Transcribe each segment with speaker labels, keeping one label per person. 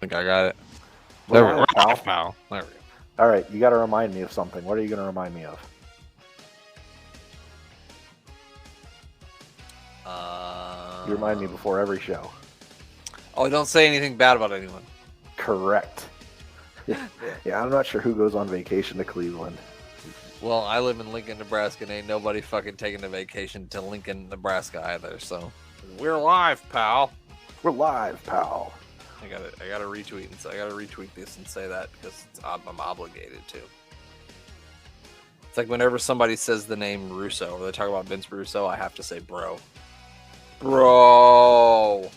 Speaker 1: think I got it.
Speaker 2: We're
Speaker 1: There we
Speaker 2: live,
Speaker 1: go.
Speaker 2: pal.
Speaker 1: Pal. There we go.
Speaker 2: All right, you got to remind me of something. What are you going to remind me of? You remind me before every show.
Speaker 1: Oh, don't say anything bad about anyone.
Speaker 2: Correct. Yeah, I'm not sure who goes on vacation to Cleveland.
Speaker 1: Well, I live in Lincoln, Nebraska, and ain't nobody fucking taking a vacation to Lincoln, Nebraska either. So we're live, pal.
Speaker 2: We're live, pal.
Speaker 1: I gotta retweet and I gotta retweet this and say that because I'm obligated to. It's like whenever somebody says the name Russo or they talk about Vince Russo, I have to say bro. Bro.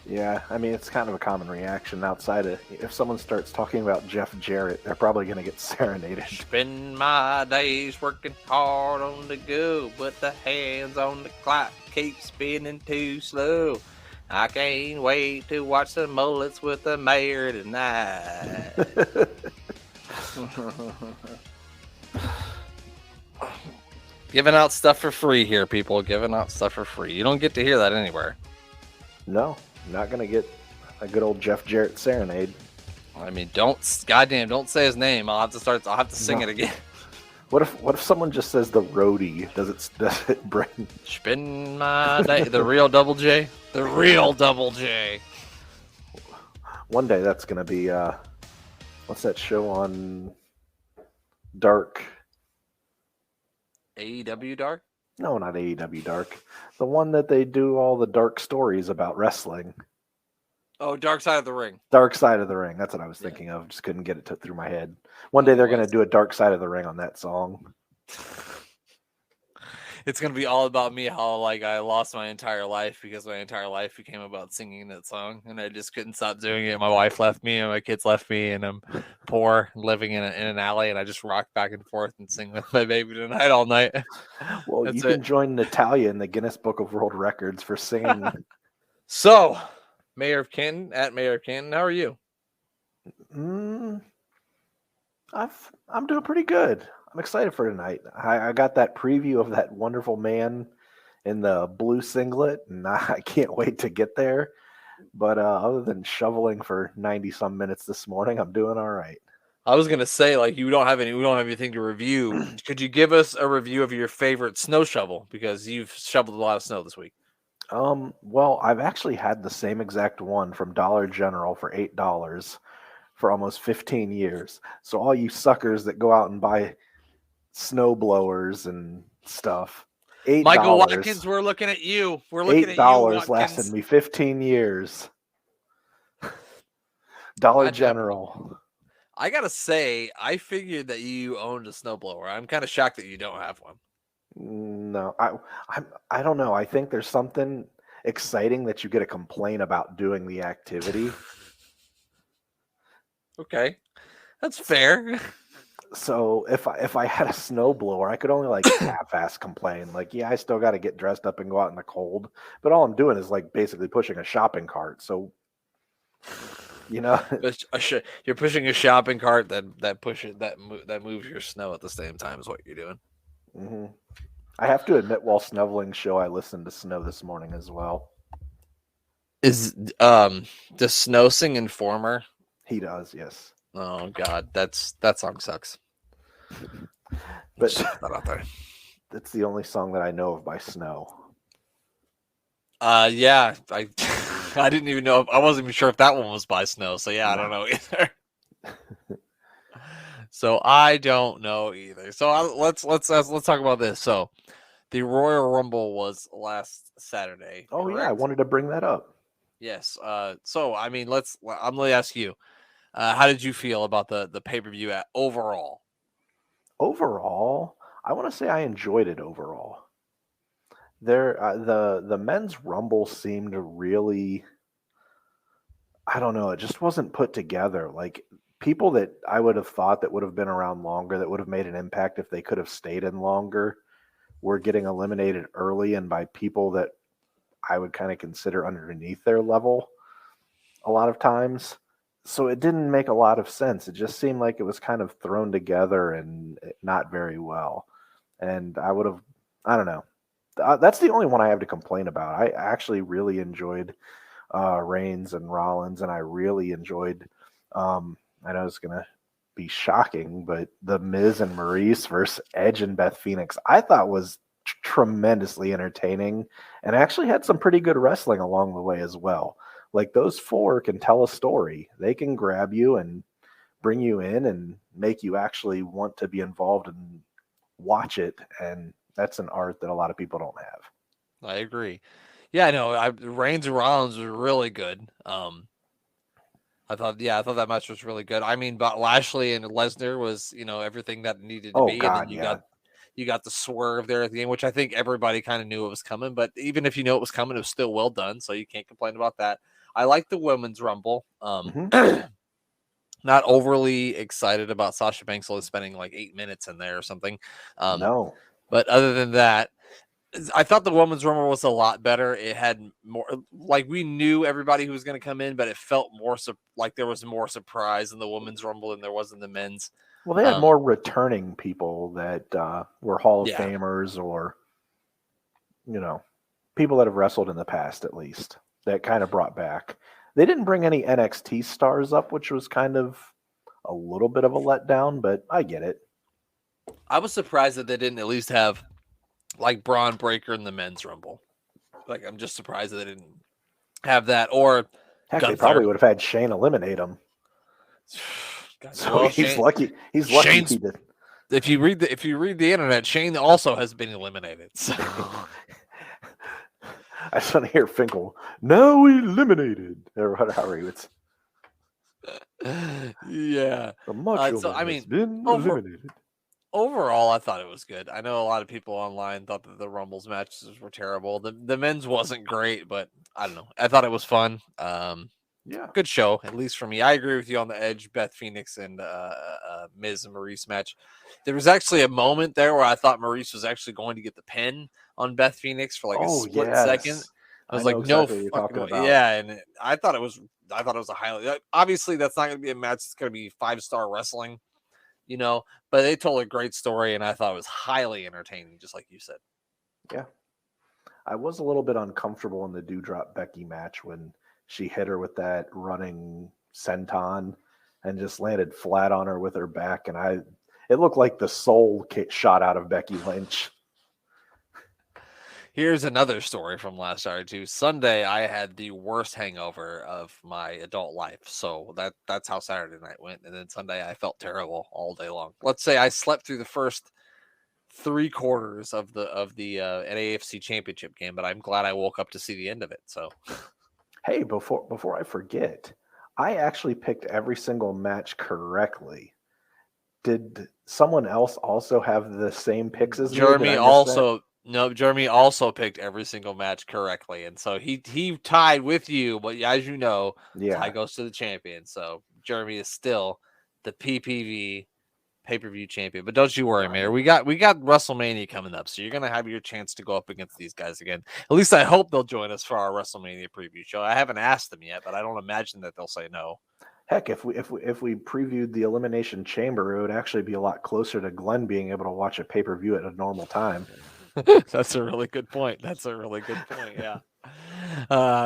Speaker 2: Yeah, I mean, it's kind of a common reaction outside of if someone starts talking about Jeff Jarrett, they're probably going to get serenaded.
Speaker 1: Spend my days working hard on the go, but the hands on the clock keep spinning too slow. I can't wait to watch the mullets with the mayor tonight. Giving out stuff for free here, people. Giving out stuff for free. You don't get to hear that anywhere.
Speaker 2: No, not going to get a good old Jeff Jarrett serenade.
Speaker 1: I mean, don't say his name. I'll have to sing it again.
Speaker 2: What if someone just says the roadie? Does it bring
Speaker 1: Spin my day? The real Double J? The real Double J.
Speaker 2: One day that's going to be what's that show on Dark?
Speaker 1: AEW Dark?
Speaker 2: No, not AEW Dark. The one that they do all the dark stories about wrestling.
Speaker 1: Oh, Dark Side of the Ring.
Speaker 2: Dark Side of the Ring. That's what I was thinking of. Just couldn't get it through my head. One day they're going to do a Dark Side of the Ring on that song.
Speaker 1: It's going to be all about me, how like I lost my entire life because my entire life became about singing that song, and I just couldn't stop doing it. My wife left me, and my kids left me, and I'm poor, living in an alley, and I just rock back and forth and sing with my baby tonight all night.
Speaker 2: Well, you can join Natalia in the Guinness Book of World Records for singing.
Speaker 1: So, Mayor of Canton, at Mayor of Canton, how are you?
Speaker 2: I'm doing pretty good. I'm excited for tonight. I got that preview of that wonderful man in the blue singlet, and I can't wait to get there. But other than shoveling for 90-some minutes this morning, I'm doing all right.
Speaker 1: I was gonna say, like, we don't have anything to review. Could you give us a review of your favorite snow shovel? Because you've shoveled a lot of snow this week.
Speaker 2: Well, I've actually had the same exact one from Dollar General for $8 for almost 15 years. So all you suckers that go out and buy snow blowers and stuff, $8.
Speaker 1: Michael Watkins, we're looking at you. We're looking at you.
Speaker 2: $8 lasted me 15 years. Dollar General.
Speaker 1: I gotta say, I figured that you owned a snowblower. I'm kind of shocked that you don't have one.
Speaker 2: No, I don't know. I think there's something exciting that you get to complain about doing the activity.
Speaker 1: Okay, that's fair.
Speaker 2: So if I had a snowblower, I could only like half-ass complain. Like, yeah, I still got to get dressed up and go out in the cold, but all I'm doing is like basically pushing a shopping cart. So, you know,
Speaker 1: you're pushing a shopping cart that moves your snow at the same time is what you're doing.
Speaker 2: Mm-hmm. I have to admit, while Sneveling's show, I listened to Snow this morning as well.
Speaker 1: Does Snow sing Informer?
Speaker 2: He does, yes.
Speaker 1: Oh God, that song sucks.
Speaker 2: But that's the only song that I know of by Snow.
Speaker 1: Yeah, I didn't even know. I wasn't even sure if that one was by Snow. So yeah, I don't know either. So I don't know either. So let's talk about this. So the Royal Rumble was last Saturday.
Speaker 2: Oh
Speaker 1: correct?
Speaker 2: Yeah, I wanted to bring that up.
Speaker 1: Yes. So I mean, I'm going to ask you. How did you feel about the pay-per-view overall?
Speaker 2: Overall, I want to say I enjoyed it overall. The men's Rumble seemed to really, I don't know, it just wasn't put together. Like, people that I would have thought that would have been around longer, that would have made an impact if they could have stayed in longer, were getting eliminated early and by people that I would kind of consider underneath their level a lot of times. So it didn't make a lot of sense. It just seemed like it was kind of thrown together and not very well. And I don't know. That's the only one I have to complain about. I actually really enjoyed Reigns and Rollins, and I really enjoyed. I know it's gonna be shocking, but the Miz and Maurice versus Edge and Beth Phoenix, I thought was tremendously entertaining, and actually had some pretty good wrestling along the way as well. Like those four can tell a story. They can grab you and bring you in and make you actually want to be involved and watch it. And that's an art that a lot of people don't have.
Speaker 1: I agree. Yeah, no, Reigns and Rollins was really good. I thought that match was really good. I mean, but Lashley and Lesnar was, everything that needed to
Speaker 2: Oh
Speaker 1: be.
Speaker 2: God,
Speaker 1: And then
Speaker 2: yeah.
Speaker 1: you got the swerve there at the end, which I think everybody kind of knew it was coming. But even if you know it was coming, it was still well done. So you can't complain about that. I like the women's rumble. Not overly excited about Sasha Banks only spending like 8 minutes in there or something.
Speaker 2: No.
Speaker 1: But other than that, I thought the women's rumble was a lot better. It had more, like we knew everybody who was going to come in, but it felt more like there was more surprise in the women's rumble than there was in the men's.
Speaker 2: Well, they had more returning people that were Hall of Famers, or people that have wrestled in the past, at least, that kind of brought back. They didn't bring any NXT stars up, which was kind of a little bit of a letdown, but I get it.
Speaker 1: I was surprised that they didn't at least have like Braun Breaker in the men's rumble. Like, I'm just surprised that they didn't have that. Or
Speaker 2: heck, they probably would have had Shane eliminate him. So he's lucky. He's lucky he did.
Speaker 1: If you read the internet, Shane also has been eliminated. So.
Speaker 2: I just want to hear Finkel. Now eliminated. Or however he would.
Speaker 1: Yeah.
Speaker 2: The Macho Man has been eliminated.
Speaker 1: Overall, I thought it was good. I know a lot of people online thought that the Rumbles matches were terrible. The men's wasn't great, but I don't know. I thought it was fun.
Speaker 2: Yeah,
Speaker 1: good show, at least for me. I agree with you on the Edge, Beth Phoenix, and Miz and Maurice match. There was actually a moment there where I thought Maurice was actually going to get the pin on Beth Phoenix for like a split second. I was like, exactly no, fucking yeah, and I thought it was a highlight. Obviously, that's not going to be a match. It's going to be 5-star wrestling. But they told a great story, and I thought it was highly entertaining, just like you said.
Speaker 2: Yeah. I was a little bit uncomfortable in the Doudrop Becky match when she hit her with that running senton and just landed flat on her with her back, and it looked like the soul shot out of Becky Lynch.
Speaker 1: Here's another story from last Saturday too. Sunday, I had the worst hangover of my adult life. So that's how Saturday night went. And then Sunday, I felt terrible all day long. Let's say I slept through the first 3 quarters of the NAFC Championship game, but I'm glad I woke up to see the end of it. So,
Speaker 2: hey, before I forget, I actually picked every single match correctly. Did someone else also have the same picks as
Speaker 1: Jeremy? No, Jeremy also picked every single match correctly, and so he tied with you. But as you know, tie goes to the champion. So Jeremy is still the PPV pay-per-view champion. But don't you worry, Mayor. We got WrestleMania coming up, so you're gonna have your chance to go up against these guys again. At least I hope they'll join us for our WrestleMania preview show. I haven't asked them yet, but I don't imagine that they'll say no.
Speaker 2: Heck, if we previewed the Elimination Chamber, it would actually be a lot closer to Glenn being able to watch a pay-per-view at a normal time.
Speaker 1: That's a really good point. Yeah.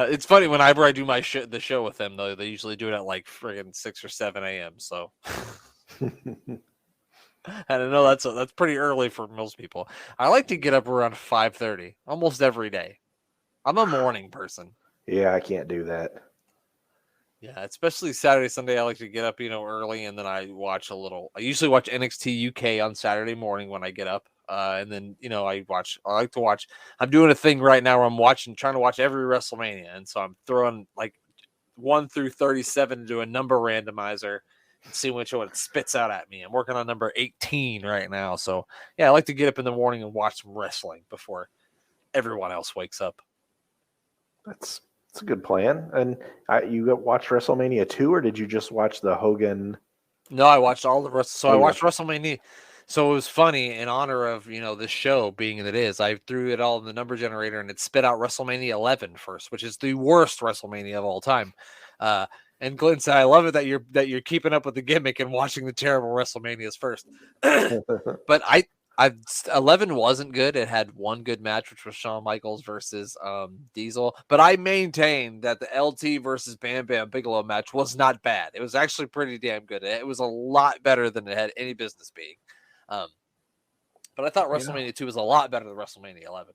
Speaker 1: It's funny whenever I do the show with them, though, they usually do it at like friggin' 6 or 7 a.m. So, and I know that's pretty early for most people. I like to get up around 5:30 almost every day. I'm a morning person.
Speaker 2: Yeah, I can't do that.
Speaker 1: Yeah, especially Saturday, Sunday. I like to get up, early, and then I watch a little. I usually watch NXT UK on Saturday morning when I get up. And then, I like to watch. I'm doing a thing right now where I'm trying to watch every WrestleMania. And so I'm throwing like 1 through 37 to do a number randomizer and see which one it spits out at me. I'm working on number 18 right now. So, yeah, I like to get up in the morning and watch some wrestling before everyone else wakes up.
Speaker 2: That's a good plan. And you watched WrestleMania 2, or did you just watch the Hogan?
Speaker 1: No, I watched all the rest. So I watched WrestleMania. So it was funny in honor of, this show being that it is. I threw it all in the number generator and it spit out WrestleMania 11 first, which is the worst WrestleMania of all time. And Glenn said, "I love it that you're keeping up with the gimmick and watching the terrible WrestleManias first." But 11 wasn't good. It had one good match, which was Shawn Michaels versus Diesel. But I maintain that the LT versus Bam Bam Bigelow match was not bad. It was actually pretty damn good. It was a lot better than it had any business being. But I thought WrestleMania 2 was a lot better than WrestleMania 11.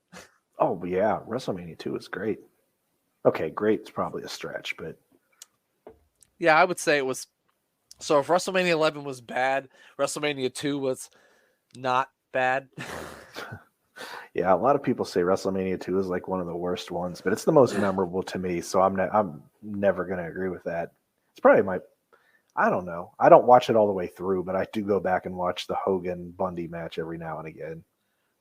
Speaker 2: Oh yeah, WrestleMania 2 is great. Okay, great's probably a stretch, but
Speaker 1: yeah, I would say it was. So if WrestleMania 11 was bad, WrestleMania 2 was not bad.
Speaker 2: Yeah, a lot of people say WrestleMania 2 is like one of the worst ones, but it's the most memorable to me, so I'm never going to agree with that. It's probably I don't know. I don't watch it all the way through, but I do go back and watch the Hogan Bundy match every now and again.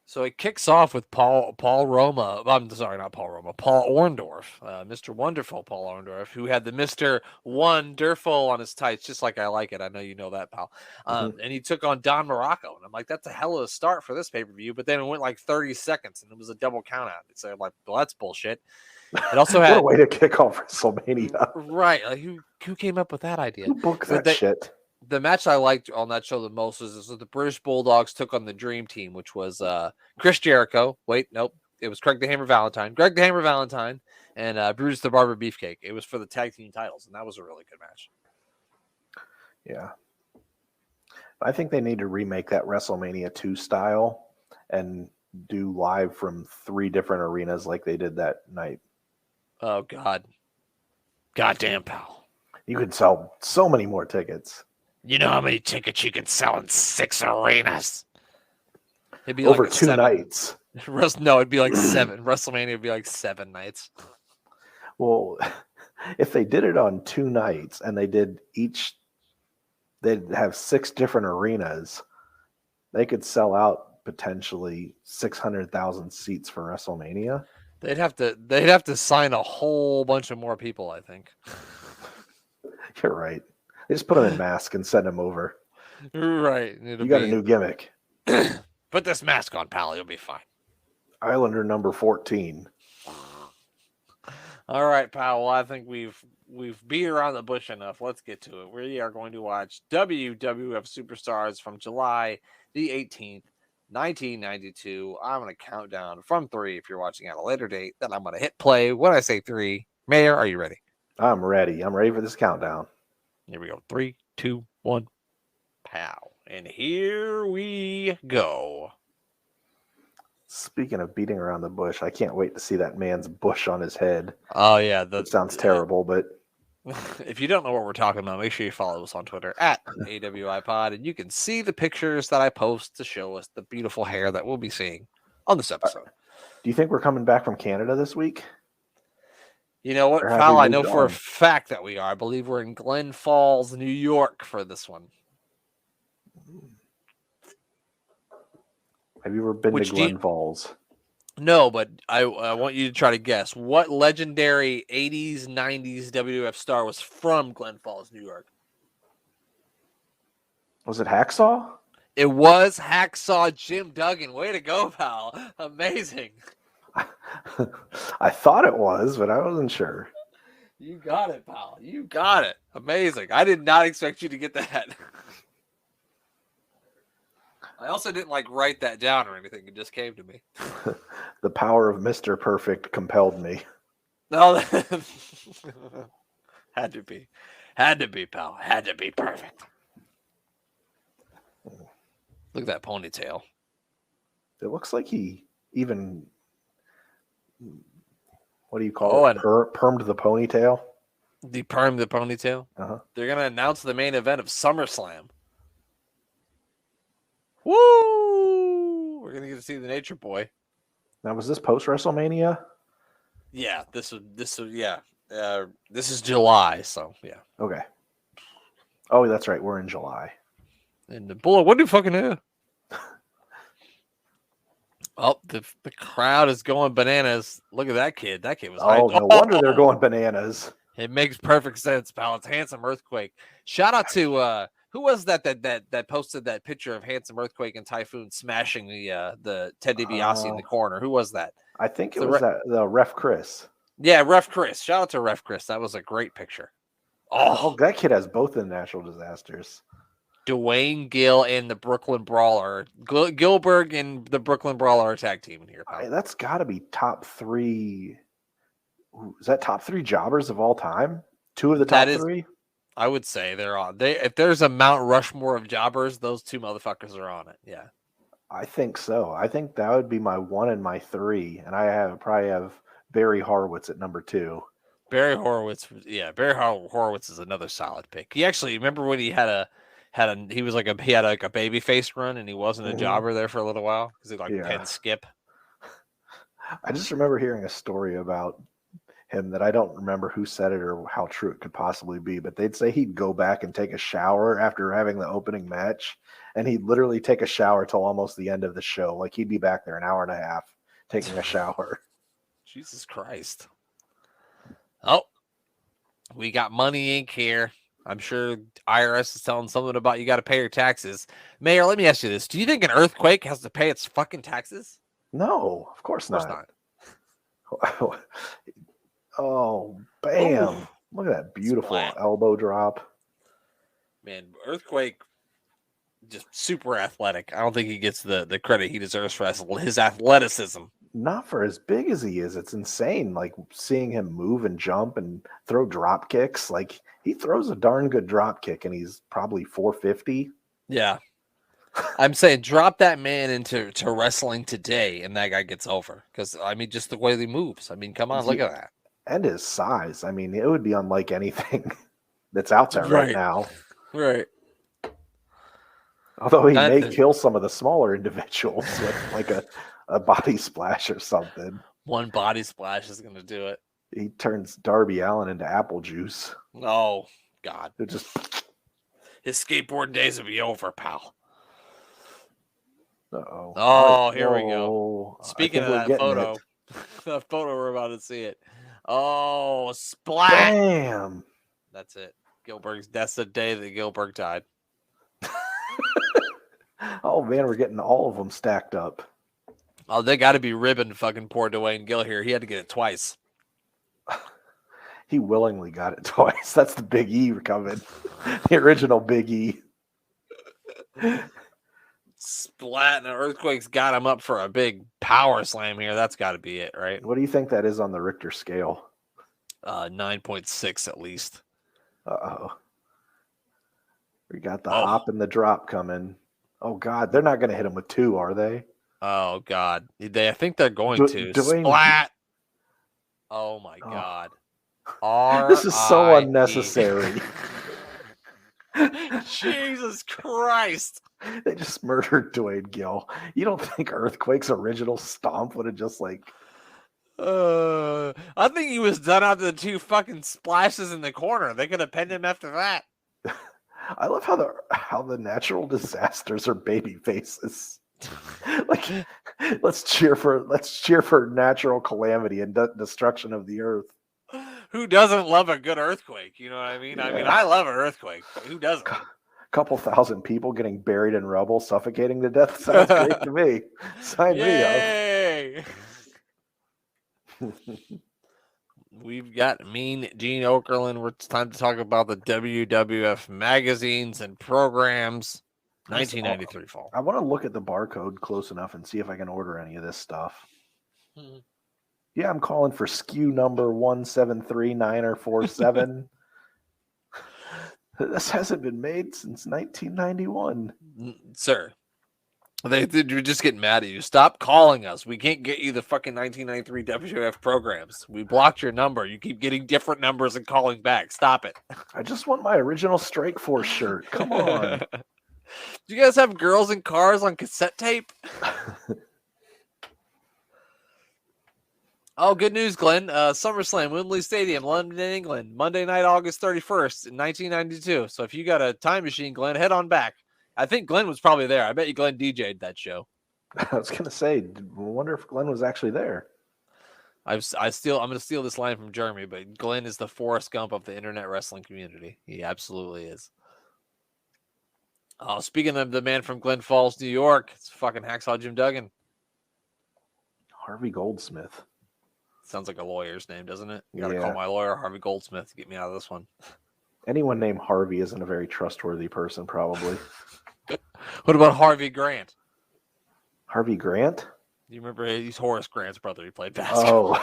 Speaker 1: So it kicks off with Paul Roma. I'm sorry, not Paul Roma. Paul Orndorff, Mr. Wonderful Paul Orndorff, who had the Mr. Wonderful on his tights, just like I like it. I know you know that, pal. And he took on Don Morocco, and I'm like, that's a hell of a start for this pay-per-view. But then it went like 30 seconds, and it was a double count out. So I'm like, well, that's bullshit. It also had
Speaker 2: what a way to kick off WrestleMania,
Speaker 1: right? Like who came up with that idea?
Speaker 2: Who booked that shit?
Speaker 1: The match I liked on that show the most was the British Bulldogs took on the Dream Team, which was Chris Jericho. Wait, nope. It was Greg the Hammer Valentine, and Brutus the Barber Beefcake. It was for the tag team titles, and that was a really good match.
Speaker 2: Yeah. I think they need to remake that WrestleMania 2 style and do live from 3 different arenas like they did that night.
Speaker 1: Oh, God. Goddamn, pal.
Speaker 2: You could sell so many more tickets.
Speaker 1: You know how many tickets you can sell in 6 arenas?
Speaker 2: It'd be over like 2 nights.
Speaker 1: No, it'd be like 7. WrestleMania would be like 7 nights.
Speaker 2: Well, if they did it on 2 nights and they'd have 6 different arenas, they could sell out potentially 600,000 seats for WrestleMania.
Speaker 1: They'd have to sign a whole bunch of more people, I think.
Speaker 2: You're right. They just put them in masks and send them over.
Speaker 1: Right.
Speaker 2: You got a new gimmick.
Speaker 1: Put this mask on, pal. You'll be fine.
Speaker 2: Islander number 14.
Speaker 1: All right, pal. Well, I think we've beat around the bush enough. Let's get to it. We are going to watch WWF Superstars from July the 18th, 1992. I'm going to count down from 3 if you're watching at a later date. Then I'm going to hit play when I say 3. Mayor, are you ready?
Speaker 2: I'm ready. I'm ready for this countdown.
Speaker 1: Here we go. 3, 2, 1. Pow. And here we go.
Speaker 2: Speaking of beating around the bush, I can't wait to see that man's bush on his head.
Speaker 1: Oh, yeah.
Speaker 2: That sounds terrible, but
Speaker 1: if you don't know what we're talking about, make sure you follow us on Twitter at AWIPod, and you can see the pictures that I post to show us the beautiful hair that we'll be seeing on this episode.
Speaker 2: Do you think we're coming back from Canada this week?
Speaker 1: You know what, pal? I know for a fact that we are. I believe we're in Glen Falls, New York for this one.
Speaker 2: Have you ever been to Glen Falls?
Speaker 1: No, but I want you to try to guess. What legendary 80s, 90s WWF star was from Glen Falls, New York?
Speaker 2: Was it Hacksaw?
Speaker 1: It was Hacksaw Jim Duggan. Way to go, pal. Amazing.
Speaker 2: I thought it was, but I wasn't sure.
Speaker 1: You got it, pal. You got it. Amazing. I did not expect you to get that. I also didn't write that down or anything. It just came to me.
Speaker 2: The power of Mr. Perfect compelled me.
Speaker 1: No, had to be, pal. Had to be perfect. Look at that ponytail.
Speaker 2: It looks like he even, what do you call it? Permed the ponytail.
Speaker 1: The permed the ponytail. They're gonna announce the main event of SummerSlam. Woo! We're gonna get to see the Nature Boy.
Speaker 2: Now, was this post WrestleMania?
Speaker 1: Yeah, this is July, so yeah.
Speaker 2: Okay. Oh, that's right. We're in July.
Speaker 1: And the Bullet, what do you fucking do? Oh, the crowd is going bananas. Look at that kid. That kid was hyped.
Speaker 2: No wonder they're going bananas.
Speaker 1: It makes perfect sense, pal. It's Handsome Earthquake. Shout out to who was that posted that picture of Handsome Earthquake and Typhoon smashing the Ted DiBiase in the corner? Who was that?
Speaker 2: I think it was the Ref Chris.
Speaker 1: Yeah, Ref Chris. Shout out to Ref Chris. That was a great picture.
Speaker 2: Oh, that kid has both the natural disasters.
Speaker 1: Dwayne Gill and the Brooklyn Brawler. Gilbert and the Brooklyn Brawler are tag team in here, pal.
Speaker 2: That's got to be top 3. Is that top 3 jobbers of all time? 2 of the top 3?
Speaker 1: I would say they're on. If there's a Mount Rushmore of jobbers, those 2 motherfuckers are on it. Yeah.
Speaker 2: I think so. I think that would be my 1 and my 3. And I probably have Barry Horowitz at number 2.
Speaker 1: Barry Horowitz. Yeah. Barry Horowitz is another solid pick. He actually, remember when he had a baby face run and he wasn't a jobber there for a little while because he Penn Skip.
Speaker 2: I just remember hearing a story about him that I don't remember who said it or how true it could possibly be, but they'd say he'd go back and take a shower after having the opening match, and he'd literally take a shower till almost the end of the show. Like he'd be back there an hour and a half taking a shower.
Speaker 1: Jesus Christ. Oh, we got Money Inc. here. I'm sure IRS is telling something about you got to pay your taxes. Mayor, let me ask you this. Do you think an earthquake has to pay its fucking taxes?
Speaker 2: No, of course not. Oh, bam. Ooh. Look at that beautiful elbow drop.
Speaker 1: Man, Earthquake, just super athletic. I don't think he gets the credit he deserves for his athleticism.
Speaker 2: Not for as big as he is. It's insane. Like seeing him move and jump and throw drop kicks. Like he throws a darn good drop kick and he's probably 450.
Speaker 1: Yeah. I'm saying drop that man into wrestling today and that guy gets over. Because, I mean, just the way he moves. I mean, come on, look at that.
Speaker 2: And his size. I mean, it would be unlike anything that's out there right now.
Speaker 1: Right.
Speaker 2: Although he may kill some of the smaller individuals with like a body splash or something.
Speaker 1: One body splash is going to do it.
Speaker 2: He turns Darby Allin into apple juice.
Speaker 1: Oh, God.
Speaker 2: It just...
Speaker 1: His skateboarding days will be over, pal.
Speaker 2: Uh-oh.
Speaker 1: Oh, here we go. Speaking of that photo, the photo we're about to see it. Oh, splat.
Speaker 2: Damn.
Speaker 1: That's it. That's the day that Gilbert died.
Speaker 2: Oh, man, we're getting all of them stacked up.
Speaker 1: Oh, they got to be ribbing fucking poor Dwayne Gill here. He had to get it twice.
Speaker 2: He willingly got it twice. That's the Big E coming. The original Big E.
Speaker 1: Splat and the Earthquake's got him up for a big power slam here. That's got to be it, right?
Speaker 2: What do you think that is on the Richter scale?
Speaker 1: 9.6 at least.
Speaker 2: Uh-oh. We got the hop and the drop coming. Oh, God. They're not going to hit him with 2, are they?
Speaker 1: Oh, God. I think they're going to. Splat. Oh, my God.
Speaker 2: This is so unnecessary.
Speaker 1: Jesus Christ.
Speaker 2: They just murdered Dwayne Gill. You don't think Earthquake's original stomp would have just like...
Speaker 1: I think he was done after the 2 fucking splashes in the corner. They could have pinned him after that.
Speaker 2: I love how the natural disasters are baby faces. Like, let's cheer for natural calamity and destruction of the earth.
Speaker 1: Who doesn't love a good earthquake? You know what I mean? Yeah. I mean, I love an earthquake. Who doesn't?
Speaker 2: Couple thousand people getting buried in rubble, suffocating to death. Sounds great to me. Sign me up.
Speaker 1: We've got Mean Gene Okerlund. It's time to talk about the WWF magazines and programs. 1993 fall.
Speaker 2: I want to look at the barcode close enough and see if I can order any of this stuff. Yeah, I'm calling for SKU number 1739047. This hasn't been made since 1991.
Speaker 1: Sir, they're just getting mad at you. Stop calling us. We can't get you the fucking 1993 WWF programs. We blocked your number. You keep getting different numbers and calling back. Stop it.
Speaker 2: I just want my original Strike Force shirt. Come on.
Speaker 1: Do you guys have Girls in Cars on cassette tape? Oh, good news, Glenn. SummerSlam, Wembley Stadium, London, England, Monday night, August 31st, in 1992. So if you got a time machine, Glenn, head on back. I think Glenn was probably there. I bet you Glenn DJ'd that show.
Speaker 2: I was going to say, I wonder if Glenn was actually there.
Speaker 1: I'm going to steal this line from Jeremy, but Glenn is the Forrest Gump of the internet wrestling community. He absolutely is. Oh, speaking of the man from Glen Falls, New York, it's fucking Hacksaw Jim Duggan.
Speaker 2: Harvey Goldsmith.
Speaker 1: Sounds like a lawyer's name, doesn't it? You got to call my lawyer, Harvey Goldsmith, to get me out of this one.
Speaker 2: Anyone named Harvey isn't a very trustworthy person, probably.
Speaker 1: What about Harvey Grant?
Speaker 2: Harvey Grant?
Speaker 1: Do you remember he's Horace Grant's brother? He played basketball.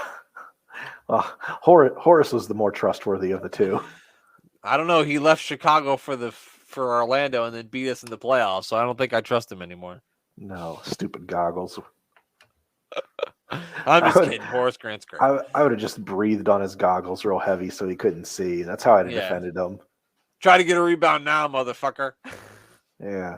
Speaker 2: Oh, Horace was the more trustworthy of the two.
Speaker 1: I don't know. He left Chicago for Orlando and then beat us in the playoffs. So I don't think I trust him anymore.
Speaker 2: No, stupid goggles.
Speaker 1: I'm just kidding. Horace Grant's great.
Speaker 2: I would have just breathed on his goggles real heavy so he couldn't see. That's how I'd have defended him.
Speaker 1: Try to get a rebound now, motherfucker.
Speaker 2: Yeah.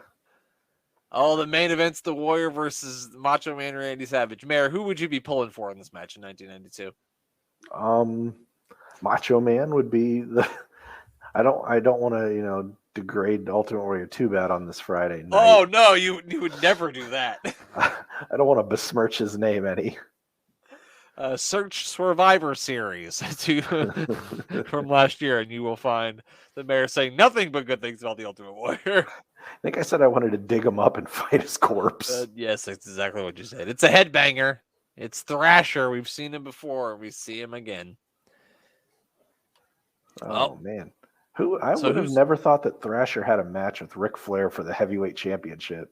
Speaker 1: Oh, the main event's the Warrior versus Macho Man Randy Savage. Mayor, who would you be pulling for in this match in 1992?
Speaker 2: Macho Man would be the. I don't want to degrade Ultimate Warrior too bad on this Friday night.
Speaker 1: Oh no, you would never do that.
Speaker 2: I don't want to besmirch his name any.
Speaker 1: Search Survivor Series from last year, and you will find the mayor saying nothing but good things about the Ultimate Warrior.
Speaker 2: I think I said I wanted to dig him up and fight his corpse.
Speaker 1: Yes, that's exactly what you said. It's a headbanger. It's Thrasher. We've seen him before. We see him again.
Speaker 2: Oh man. I would have never thought that Thrasher had a match with Ric Flair for the heavyweight championship.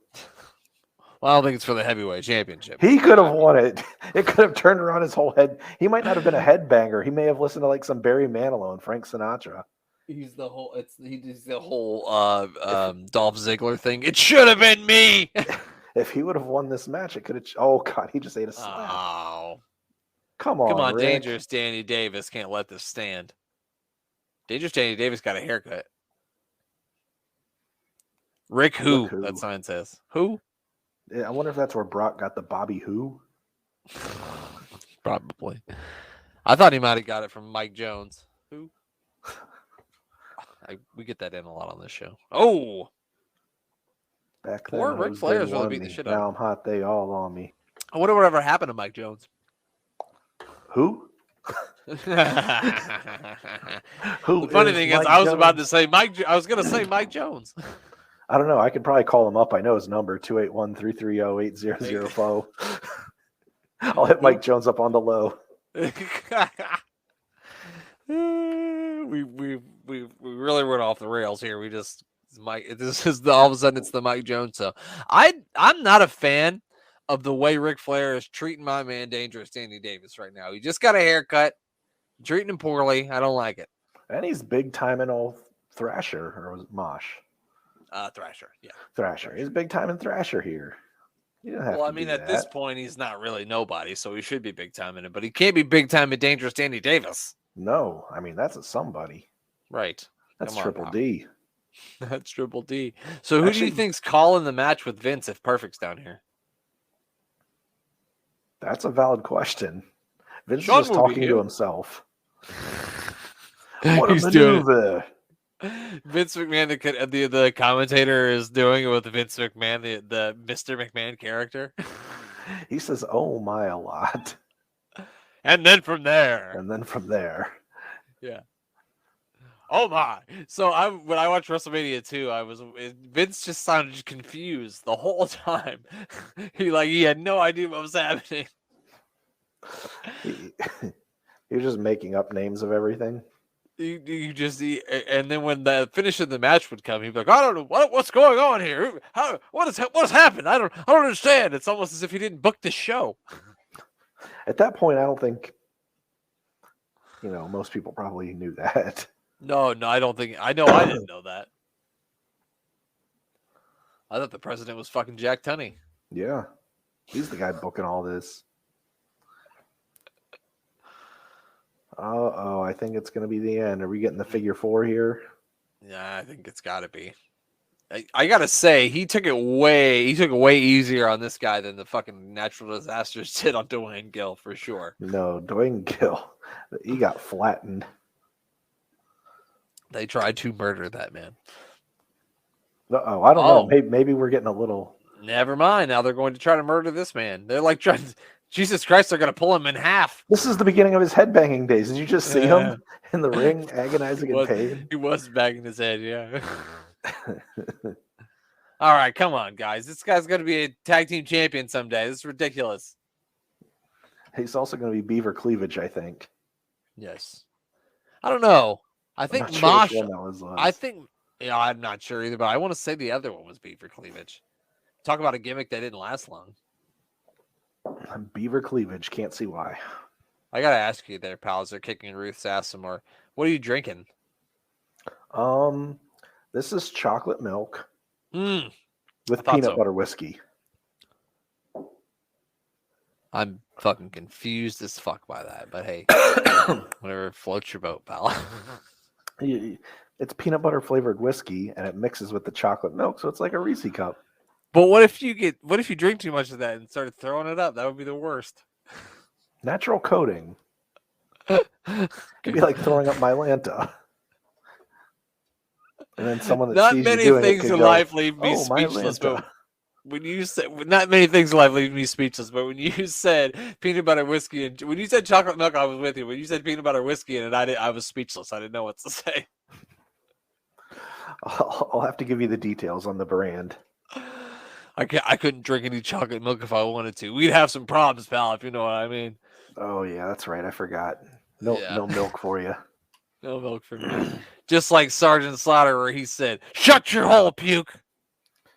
Speaker 1: Well, I don't think it's for the heavyweight championship.
Speaker 2: He could have won it. It could have turned around his whole head. He might not have been a headbanger. He may have listened to like some Barry Manilow and Frank Sinatra.
Speaker 1: He's the whole Dolph Ziggler thing. It should have been me.
Speaker 2: If he would have won this match, it could have. Oh God, he just ate a slap.
Speaker 1: Oh,
Speaker 2: come on, Rick.
Speaker 1: Dangerous Danny Davis can't let this stand. Dangerous Danny Davis got a haircut. Rick who? That sign says. Who?
Speaker 2: Yeah, I wonder if that's where Brock got the Bobby Who.
Speaker 1: Probably. I thought he might have got it from Mike Jones. Who? We get that in a lot on this show. Oh,
Speaker 2: back
Speaker 1: poor
Speaker 2: then,
Speaker 1: Ric Flair's really beating the shit out.
Speaker 2: Now I'm hot. They all on me.
Speaker 1: I wonder whatever happened to Mike Jones.
Speaker 2: Who?
Speaker 1: The funny thing is, I was about to say Mike. I was going to say Mike Jones.
Speaker 2: I don't know. I could probably call him up. I know his number 281-330-8004. I'll hit Mike Jones up on the low.
Speaker 1: We really went off the rails here. We just This is all of a sudden it's the Mike Jones. So I'm not a fan of the way Ric Flair is treating my man Dangerous Danny Davis right now. He just got a haircut, treating him poorly. I don't like it. And
Speaker 2: he's big time in old Thrasher, or was it Mosh?
Speaker 1: Thrasher, yeah.
Speaker 2: Thrasher. He's big time in Thrasher here.
Speaker 1: Well, I mean, at this point, he's not really nobody, so he should be big time in it, but he can't be big time in Dangerous Danny Davis.
Speaker 2: No, I mean, that's a somebody.
Speaker 1: Right.
Speaker 2: That's Triple D.
Speaker 1: That's Triple D. So who do you think's calling the match with Vince if Perfect's down here?
Speaker 2: That's a valid question. Vince is just talking to himself. What a maneuver.
Speaker 1: Vince McMahon, the commentator, is doing it with Vince McMahon, the Mr. McMahon character.
Speaker 2: He says, "Oh my," a lot.
Speaker 1: And then from there.
Speaker 2: Yeah.
Speaker 1: Oh my. So when I watched WrestleMania 2, Vince just sounded confused the whole time. He had no idea what was happening.
Speaker 2: He was just making up names of everything.
Speaker 1: And then when the finish of the match would come, he'd be like, "I don't know what's going on here. What has happened? I don't understand." It's almost as if he didn't book the show.
Speaker 2: At that point, I don't think most people probably knew that.
Speaker 1: No, I don't think. I didn't know that. I thought the president was fucking Jack Tunney.
Speaker 2: Yeah, he's the guy booking all this. I think it's going to be the end. Are we getting the figure 4 here?
Speaker 1: Yeah, I think it's got to be. I got to say, he took it way easier on this guy than the fucking Natural Disasters did on Dwayne Gill, for sure.
Speaker 2: No, Dwayne Gill, he got flattened.
Speaker 1: They tried to murder that man.
Speaker 2: Uh-oh, I don't know. Maybe we're getting a little...
Speaker 1: Never mind. Now they're going to try to murder this man. They're like trying to... Jesus Christ, they're going to pull him in half.
Speaker 2: This is the beginning of his headbanging days. Did you just see him in the ring agonizing in pain?
Speaker 1: He was banging his head, yeah. All right, come on, guys. This guy's going to be a tag team champion someday. This is ridiculous.
Speaker 2: He's also going to be Beaver Cleavage, I think.
Speaker 1: Yes. I don't know. I
Speaker 2: I'm
Speaker 1: think
Speaker 2: not sure which
Speaker 1: Mosh.
Speaker 2: one that was.
Speaker 1: I think. Yeah, I'm not sure either, but I want to say the other one was beaver cleavage. Talk about a gimmick that didn't last long.
Speaker 2: Beaver cleavage. Can't see why.
Speaker 1: I gotta ask you there, pals. They're kicking Ruth's ass some more. What are you drinking?
Speaker 2: This is chocolate milk
Speaker 1: Mm,
Speaker 2: with
Speaker 1: I thought
Speaker 2: peanut
Speaker 1: so.
Speaker 2: butter whiskey.
Speaker 1: I'm fucking confused as fuck by that, but hey, whatever floats your boat, pal.
Speaker 2: It's peanut butter flavored whiskey, and it mixes with the chocolate milk, so it's like a Reese cup.
Speaker 1: But what if you drink too much of that and started throwing it up? That would be the worst.
Speaker 2: Natural coating. It'd be like throwing up Mylanta. And then someone that
Speaker 1: Not
Speaker 2: sees
Speaker 1: many
Speaker 2: you doing
Speaker 1: things
Speaker 2: it
Speaker 1: in
Speaker 2: could go,
Speaker 1: life leave me
Speaker 2: "Oh,
Speaker 1: speechless,
Speaker 2: Mylanta."
Speaker 1: but when you said not many things in life leave me speechless, but when you said peanut butter whiskey and when you said chocolate milk, I was with you. When you said peanut butter whiskey and I was speechless. I didn't know what to say.
Speaker 2: I'll have to give you the details on the brand.
Speaker 1: I couldn't drink any chocolate milk if I wanted to. We'd have some problems, pal, if you know what I mean.
Speaker 2: Oh yeah, that's right. I forgot. No,
Speaker 1: Yeah.
Speaker 2: no milk for you.
Speaker 1: No milk for me. Just like Sergeant Slaughter, where he said, "Shut your hole, puke."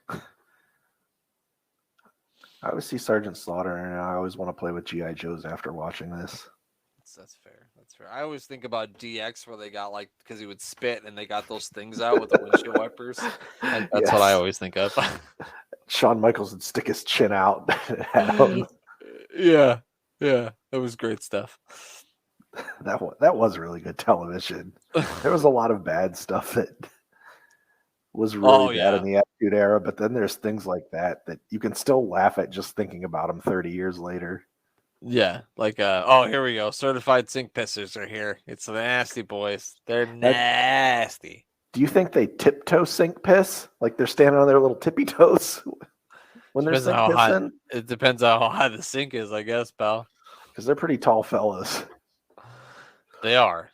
Speaker 2: I always see Sergeant Slaughter, and I always want to play with GI Joes after watching this.
Speaker 1: That's fair. That's fair. I always think about DX where they got like because he would spit and they got those things out with the windshield wipers. That's what I
Speaker 2: Yes.
Speaker 1: always think of.
Speaker 2: Shawn Michaels would stick his chin out at him.
Speaker 1: Yeah, that was great stuff.
Speaker 2: That was really good television. There was a lot of bad stuff that was really bad in the Attitude Era, but then there's things like that you can still laugh at just thinking about them 30 years later.
Speaker 1: Yeah, like oh, here we go. Certified sink pissers are here. It's the Nasty Boys. They're nasty.
Speaker 2: Do you think they tiptoe sink piss? Like they're standing on their little tippy toes when they're sink pissing?
Speaker 1: It depends on how high the sink is, I guess, pal.
Speaker 2: Because they're pretty tall fellas.
Speaker 1: They are.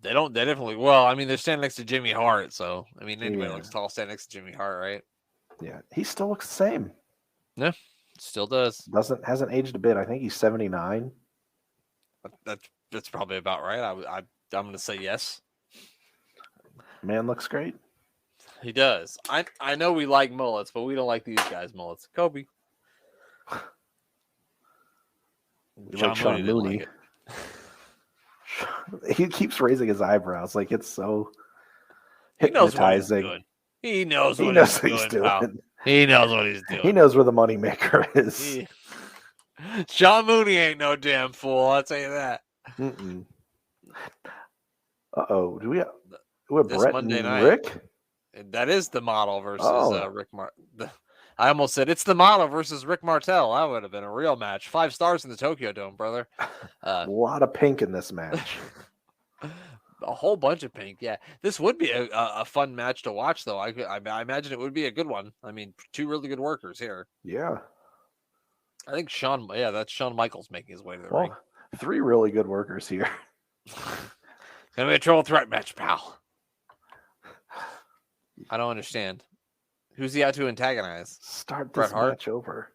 Speaker 1: They definitely. Well, I mean, they're standing next to Jimmy Hart, so I mean, anybody looks tall standing next to Jimmy Hart, right?
Speaker 2: Yeah, he still looks the same.
Speaker 1: Yeah, still does.
Speaker 2: Hasn't aged a bit. I think he's 79.
Speaker 1: That's probably about right. I'm going to say yes.
Speaker 2: Man looks great.
Speaker 1: He does. I know we like mullets, but we don't like these guys' mullets. Kobe.
Speaker 2: Like Sean Mooney. Like he keeps raising his eyebrows like it's so hypnotizing.
Speaker 1: He knows what he's doing. He knows what he's doing.
Speaker 2: He knows where the moneymaker is.
Speaker 1: Sean Mooney ain't no damn fool. I'll tell you that.
Speaker 2: Uh-oh. Do we have Brett
Speaker 1: Monday
Speaker 2: and
Speaker 1: night.
Speaker 2: Rick?
Speaker 1: That is the model versus Rick Martel. I almost said it's the model versus Rick Martel. That would have been a real match. 5 stars in the Tokyo Dome, brother.
Speaker 2: A lot of pink in this match.
Speaker 1: A whole bunch of pink. Yeah, this would be a fun match to watch, though. I imagine it would be a good one. I mean, 2 really good workers here.
Speaker 2: Yeah.
Speaker 1: I think that's Shawn Michaels making his way to the ring.
Speaker 2: 3 really good workers here.
Speaker 1: It's gonna be a triple threat match, pal. I don't understand. Who's he out to antagonize?
Speaker 2: Start this match over.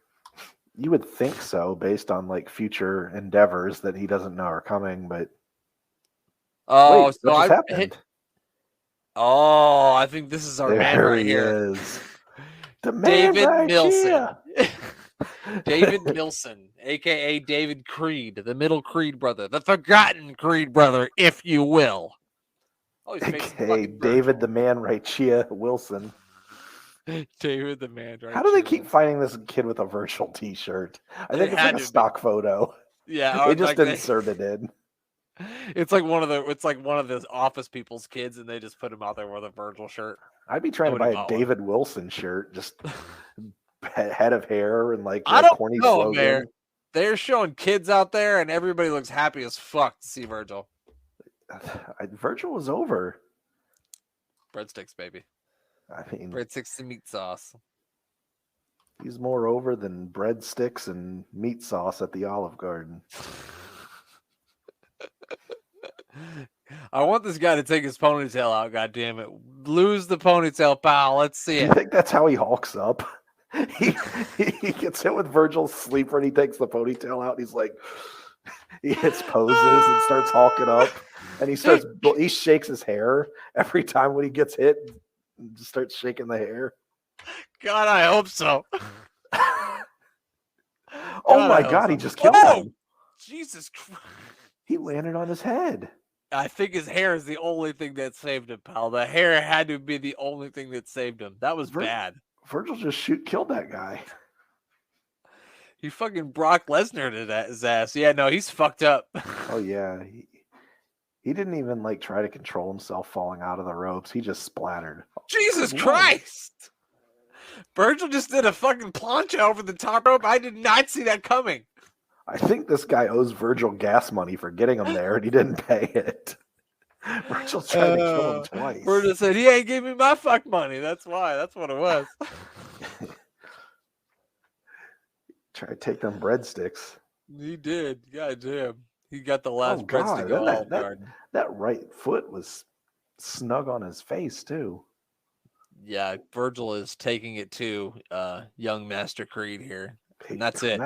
Speaker 2: You would think so, based on like future endeavors that he doesn't know are coming, but
Speaker 1: I think this is our man right here.
Speaker 2: Is. The man
Speaker 1: David
Speaker 2: right
Speaker 1: Nilsson. David Nilsson, aka David Creed, the middle Creed brother, the forgotten Creed brother, if you will.
Speaker 2: Okay, David the Man Right Chia Wilson.
Speaker 1: David the Man Right.
Speaker 2: How do they keep finding this kid with a Virgil T-shirt? I think it's like a stock photo.
Speaker 1: Yeah,
Speaker 2: they just inserted it.
Speaker 1: It's like one of the office people's kids, and they just put him out there with a Virgil shirt.
Speaker 2: I'd be trying to buy a David Wilson shirt, just head of hair and like
Speaker 1: I don't
Speaker 2: corny
Speaker 1: know,
Speaker 2: slogan.
Speaker 1: man. They're showing kids out there, and everybody looks happy as fuck to see Virgil.
Speaker 2: Virgil was over.
Speaker 1: Breadsticks, baby.
Speaker 2: I mean,
Speaker 1: breadsticks and meat sauce.
Speaker 2: He's more over than breadsticks and meat sauce at the Olive Garden.
Speaker 1: I want this guy to take his ponytail out, goddammit. Lose the ponytail, pal. Let's see it.
Speaker 2: You think that's how he hulks up? He gets hit with Virgil's sleeper and he takes the ponytail out. And he's like, he hits poses and starts hulking up. And he shakes his hair every time when he gets hit. Just starts shaking the hair.
Speaker 1: God, I hope so.
Speaker 2: Oh my God, he just killed him.
Speaker 1: Jesus Christ.
Speaker 2: He landed on his head.
Speaker 1: I think his hair is the only thing that saved him, pal. The hair had to be the only thing that saved him. That was bad.
Speaker 2: Virgil just killed that guy.
Speaker 1: He fucking Brock Lesnar to his ass. Yeah, no, he's fucked up.
Speaker 2: Oh yeah. He didn't even like try to control himself falling out of the ropes. He just splattered.
Speaker 1: Jesus Christ. Virgil just did a fucking plancha over the top rope. I did not see that coming.
Speaker 2: I think this guy owes Virgil gas money for getting him there, and he didn't pay it. Virgil's trying to kill him twice.
Speaker 1: Virgil said, he ain't give me my fuck money. That's why. That's what it was.
Speaker 2: Try to take them breadsticks.
Speaker 1: He did. God damn. He got the last breadstick of Olive Garden.
Speaker 2: That right foot was snug on his face, too.
Speaker 1: Yeah, Virgil is taking it to young Master Creed here. And that's it.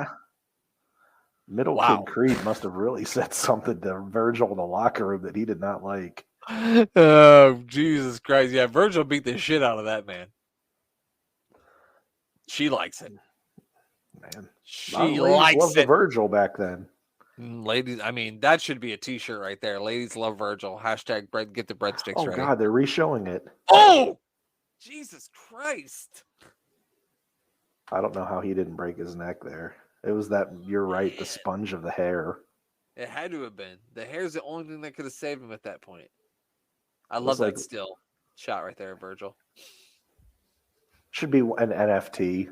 Speaker 2: Middle Kid Creed must have really said something to Virgil in the locker room that he did not like.
Speaker 1: Oh, Jesus Christ. Yeah, Virgil beat the shit out of that man. She likes it.
Speaker 2: Man.
Speaker 1: She likes it.
Speaker 2: Virgil back then.
Speaker 1: Ladies, I mean, that should be a t-shirt right there. Ladies love Virgil. Hashtag bread, get the breadsticks ready.
Speaker 2: Oh, God, they're re-showing it.
Speaker 1: Oh! Jesus Christ.
Speaker 2: I don't know how he didn't break his neck there. It was that, you're right, the sponge of the hair.
Speaker 1: It had to have been. The hair's the only thing that could have saved him at that point. I love that still shot right there, Virgil.
Speaker 2: Should be an NFT.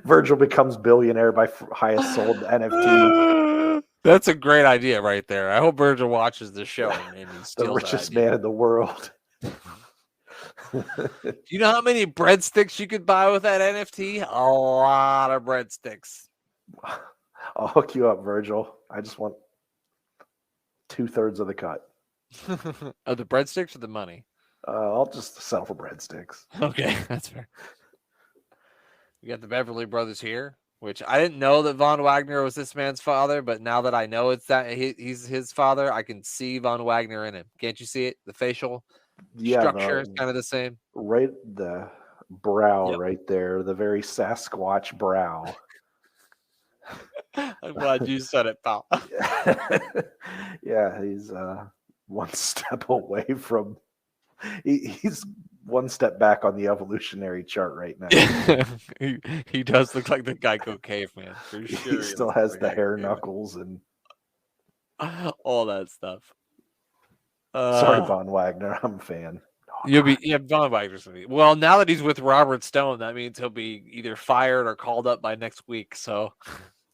Speaker 2: Virgil becomes billionaire by highest sold NFT.
Speaker 1: That's a great idea right there. I hope Virgil watches the show and he steals
Speaker 2: the richest man in the world.
Speaker 1: Do you know how many breadsticks you could buy with that NFT? A lot of breadsticks.
Speaker 2: I'll hook you up, Virgil. I just want 2/3 of the cut.
Speaker 1: Of the breadsticks or the money?
Speaker 2: I'll just settle for breadsticks.
Speaker 1: Okay, that's fair. We got the Beverly Brothers here, which I didn't know that Von Wagner was this man's father, but now that I know it's that he's his father, I can see Von Wagner in him. Can't you see it? The facial structure is kind of the same.
Speaker 2: Right, the brow right there, the very Sasquatch brow.
Speaker 1: I'm glad you said it, pal.
Speaker 2: Yeah, he's one step away from. He's one step back on the evolutionary chart right now.
Speaker 1: he does look like the Geico caveman for sure.
Speaker 2: He still has the hair knuckles and
Speaker 1: all that stuff.
Speaker 2: Sorry, Von Wagner, I'm a fan.
Speaker 1: Von Wagner's gonna be. Well, now that he's with Robert Stone, that means he'll be either fired or called up by next week. So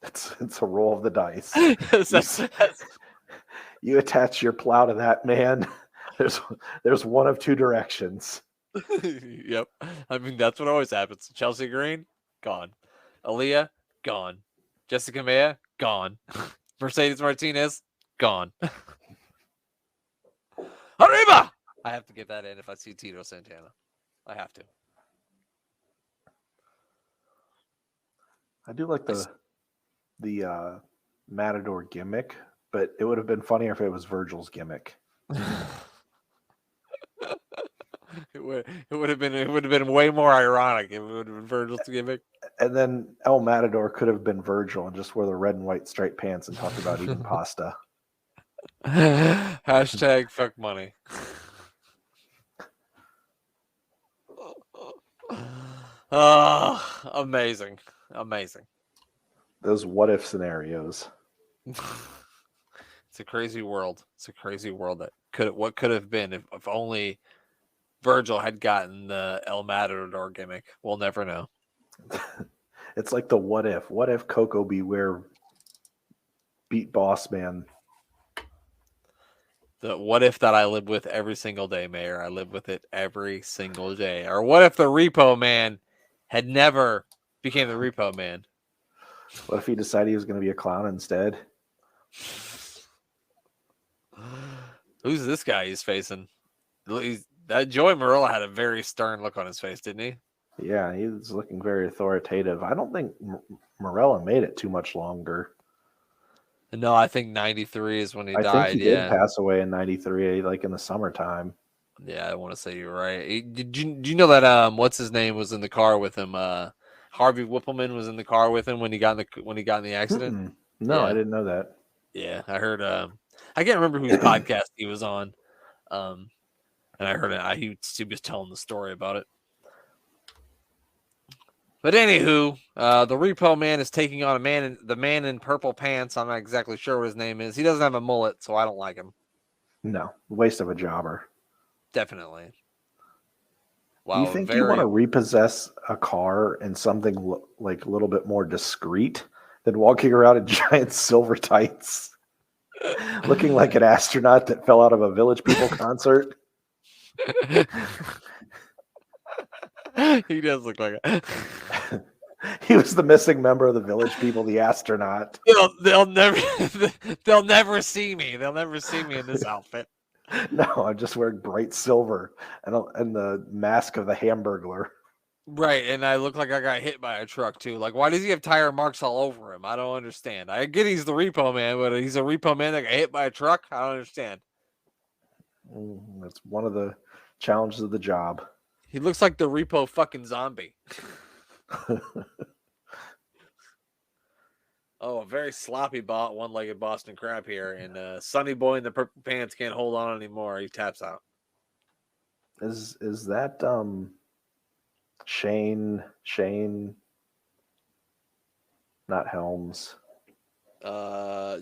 Speaker 2: it's a roll of the dice.
Speaker 1: that's,
Speaker 2: you attach your plow to that man. There's one of two directions.
Speaker 1: Yep. I mean, that's what always happens. Chelsea Green, gone. Aaliyah, gone. Jessica Maya, gone. Mercedes Martinez, gone. Arriba! I have to get that in if I see Tito Santana. I have to.
Speaker 2: I do like the Matador gimmick, but it would have been funnier if it was Virgil's gimmick.
Speaker 1: It would have been way more ironic if it would have been Virgil's gimmick.
Speaker 2: And then El Matador could have been Virgil and just wore the red and white striped pants and talked about eating pasta.
Speaker 1: Hashtag fuck money. Oh, amazing.
Speaker 2: Those what if scenarios.
Speaker 1: It's a crazy world. That what could have been if only Virgil had gotten the El Matador gimmick. We'll never know.
Speaker 2: It's like the what if. What if Coco Beware beat Boss Man?
Speaker 1: The what if that I live with every single day, Mayor. I live with it every single day. Or what if the Repo Man had never became the Repo Man?
Speaker 2: What if he decided he was going to be a clown instead?
Speaker 1: Who's this guy he's facing? That Joey Marilla had a very stern look on his face, didn't he?
Speaker 2: Yeah, he was looking very authoritative. I don't think Marella made it too much longer.
Speaker 1: No, I think 93 is when he
Speaker 2: I think
Speaker 1: died.
Speaker 2: he did
Speaker 1: Yeah.
Speaker 2: pass away in 93, like in the summertime.
Speaker 1: Yeah, I want to say you're right. Do you know that what's his name was in the car with him? Harvey Whippleman was in the car with him when he got in the accident.
Speaker 2: Mm-mm. No, I
Speaker 1: Yeah.
Speaker 2: didn't know that.
Speaker 1: Yeah, I heard I can't remember whose podcast he was on. Um and I heard it he was telling the story about it. But anywho, the Repo Man is taking on the man in purple pants. I'm not exactly sure what his name is. He doesn't have a mullet, so I don't like him.
Speaker 2: No, waste of a jobber.
Speaker 1: Definitely.
Speaker 2: Do you
Speaker 1: Wow,
Speaker 2: think you want to
Speaker 1: very
Speaker 2: repossess a car in something like a little bit more discreet than walking around in giant silver tights, looking like an astronaut that fell out of a Village People concert?
Speaker 1: He does look like a
Speaker 2: He was the missing member of the Village People, the astronaut.
Speaker 1: they'll never they'll never see me. They'll never see me in this outfit.
Speaker 2: No, I'm just wearing bright silver and the mask of the Hamburglar.
Speaker 1: Right, and I look like I got hit by a truck too. Like, why does he have tire marks all over him? I don't understand. I get he's the repo man, but he's a repo man that got hit by a truck. I don't understand.
Speaker 2: That's one of the challenges of the job.
Speaker 1: He looks like the repo fucking zombie. Oh, a very sloppy one-legged Boston Crab here, and Sonny Boy in the purple pants can't hold on anymore. He taps out.
Speaker 2: Is that Shane, not Helms.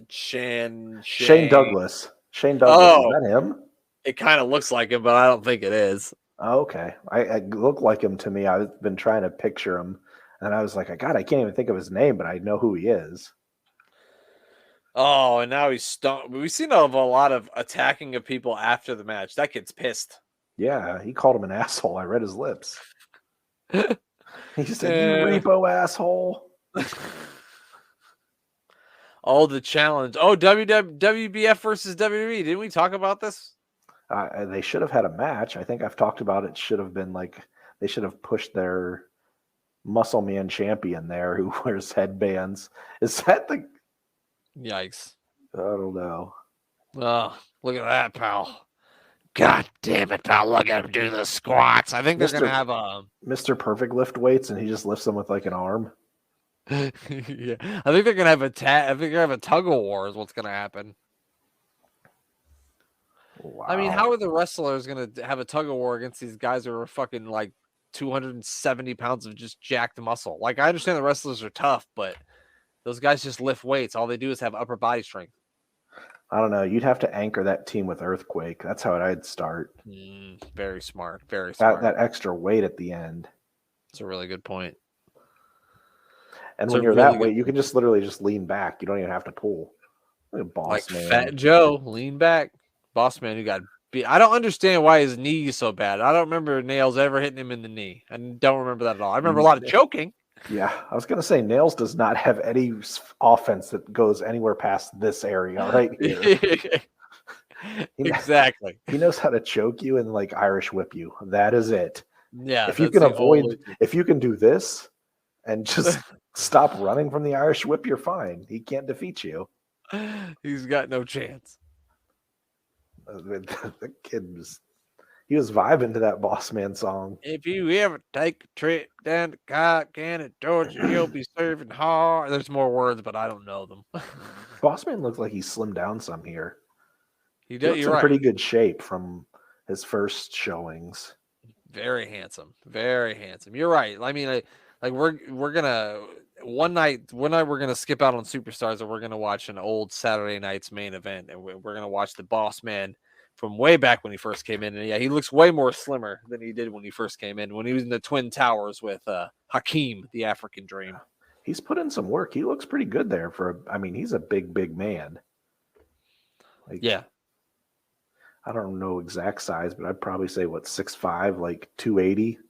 Speaker 1: Shane
Speaker 2: Douglas. Shane Douglas.
Speaker 1: Oh,
Speaker 2: Is that him?
Speaker 1: it kind of looks like him, but I don't think it is.
Speaker 2: Oh, okay. I look like him to me. I've been trying to picture him, and I was like, God, I can't even think of his name, but I know who he is.
Speaker 1: Oh, and now he's stoned. We've seen a lot of attacking of people after the match. That kid's pissed.
Speaker 2: Yeah, he called him an asshole. I read his lips. He said, "You repo asshole."
Speaker 1: Oh, the challenge. Oh, WBF versus WWE. Didn't we talk about this?
Speaker 2: They should have had a match. I think I've talked about it. Should have been like they should have pushed their Muscle Man champion there who wears headbands. Is that the?
Speaker 1: Yikes!
Speaker 2: I don't know.
Speaker 1: Oh, look at that, pal. God damn it, pal. Look at him do the squats. I think they're going to have a
Speaker 2: Mr. Perfect lift weights and he just lifts them with like an arm.
Speaker 1: Yeah. I think they're going to have I think they're going to have a tug of war is what's going to happen.
Speaker 2: Wow.
Speaker 1: I mean, how are the wrestlers going to have a tug of war against these guys who are fucking like 270 pounds of just jacked muscle? Like, I understand the wrestlers are tough, but those guys just lift weights. All they do is have upper body strength.
Speaker 2: I don't know. You'd have to anchor that team with Earthquake. That's how I'd start.
Speaker 1: Very smart. Very smart.
Speaker 2: That extra weight at the end.
Speaker 1: That's a really good point.
Speaker 2: And when you're that weight, you can just literally just lean back. You don't even have to pull.
Speaker 1: Like Fat Joe, lean back. Boss Man who got beat. I don't understand why his knee is so bad. I don't remember Nails ever hitting him in the knee. I don't remember that at all. I remember a lot of choking.
Speaker 2: Yeah, I was going to say Nails does not have any offense that goes anywhere past this area right here.
Speaker 1: Exactly.
Speaker 2: He knows how to choke you and like Irish whip you. That is it.
Speaker 1: Yeah.
Speaker 2: If you can if you can do this and just stop running from the Irish whip, you're fine. He can't defeat you.
Speaker 1: He's got no chance.
Speaker 2: The kid he was vibing to that Boss Man song.
Speaker 1: If you ever take a trip down to Cotton Candy, Georgia, you'll be serving hard. There's more words, but I don't know them.
Speaker 2: Boss Man looks like he slimmed down some here.
Speaker 1: He looks
Speaker 2: in pretty good shape from his first showings.
Speaker 1: Very handsome. Very handsome. You're right. I mean, like we're gonna one night we're gonna skip out on Superstars and we're gonna watch an old Saturday night's main event, and we're gonna watch the Boss Man from way back when he first came in. And yeah, he looks way more slimmer than he did when he first came in, when he was in the Twin Towers with Hakeem, the African Dream.
Speaker 2: He's put in some work. He looks pretty good there he's a big man. Like, yeah. I don't know exact size, but I'd probably say 6'5", like 280.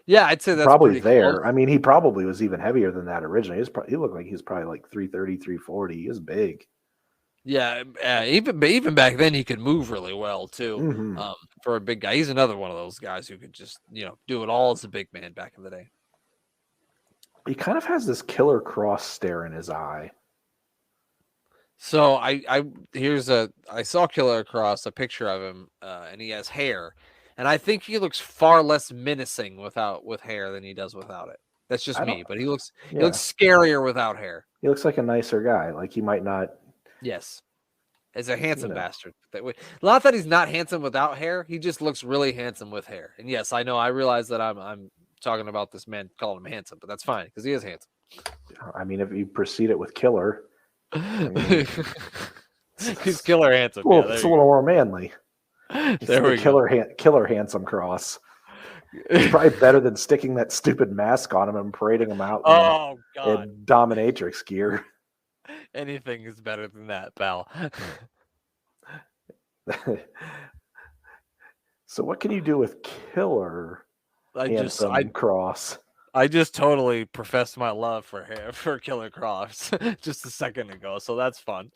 Speaker 1: Yeah, I'd say that's
Speaker 2: probably there.
Speaker 1: Close.
Speaker 2: I mean, he probably was even heavier than that originally. He looked like he was probably like 330, 340. He was big.
Speaker 1: Yeah, even back then he could move really well too.
Speaker 2: Mm-hmm.
Speaker 1: For a big guy, he's another one of those guys who could just do it all as a big man back in the day.
Speaker 2: He kind of has this Killer Cross stare in his eye.
Speaker 1: So I saw Killer Cross, a picture of him, and he has hair, and I think he looks far less menacing with hair than he does without it. That's just
Speaker 2: I don't.
Speaker 1: me, but he looks
Speaker 2: Yeah,
Speaker 1: scarier without hair.
Speaker 2: he looks like a nicer guy. Like he might not.
Speaker 1: Yes, as a handsome
Speaker 2: know.
Speaker 1: bastard. Not that he's not handsome without hair. He just looks really handsome with hair. And yes, I know. I realize that I'm talking about this man calling him handsome, but that's fine because he is handsome.
Speaker 2: I mean, if you precede it with killer, mean,
Speaker 1: he's killer handsome.
Speaker 2: well,
Speaker 1: Yeah,
Speaker 2: it's a little more manly. It's
Speaker 1: there we
Speaker 2: go.
Speaker 1: go.
Speaker 2: Killer handsome cross. It's probably better than sticking that stupid mask on him and parading him out
Speaker 1: Oh God!
Speaker 2: in dominatrix gear.
Speaker 1: Anything is better than that, pal.
Speaker 2: So what can you do with killer handsome cross?
Speaker 1: I just totally professed my love for Killer Cross just a second ago, so that's fun.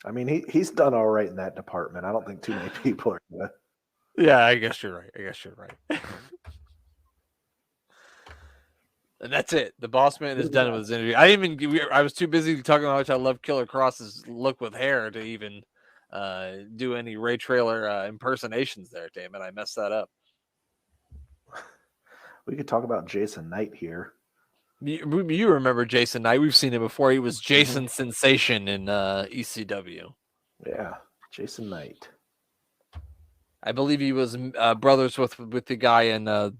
Speaker 2: I mean, he's done all right in that department. I don't think too many people are gonna.
Speaker 1: Yeah, I guess you're right. And that's it. The boss man is done with his interview. I was too busy talking about how much I love Killer Cross's look with hair to even do any Ray Trailer impersonations there. Damn it, I messed that up.
Speaker 2: We could talk about Jason Knight here.
Speaker 1: You remember Jason Knight? We've seen him before. He was Jason Sensation in ECW.
Speaker 2: Yeah, Jason Knight.
Speaker 1: I believe he was brothers with the guy in the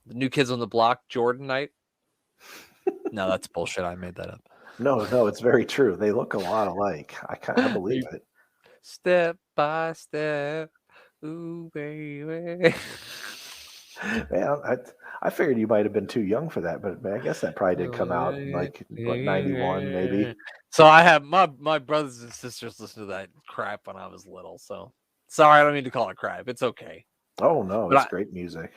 Speaker 1: New Kids on the Block, Jordan Knight. No, that's bullshit. I made that up.
Speaker 2: No, it's very true. They look a lot alike. I believe it.
Speaker 1: Step by step, ooh baby.
Speaker 2: Man, I figured you might have been too young for that, but I guess that probably did come out in like 91, maybe.
Speaker 1: So I have my brothers and sisters listen to that crap when I was little. So sorry, I don't mean to call it crap. It's okay.
Speaker 2: Oh no, it's great music.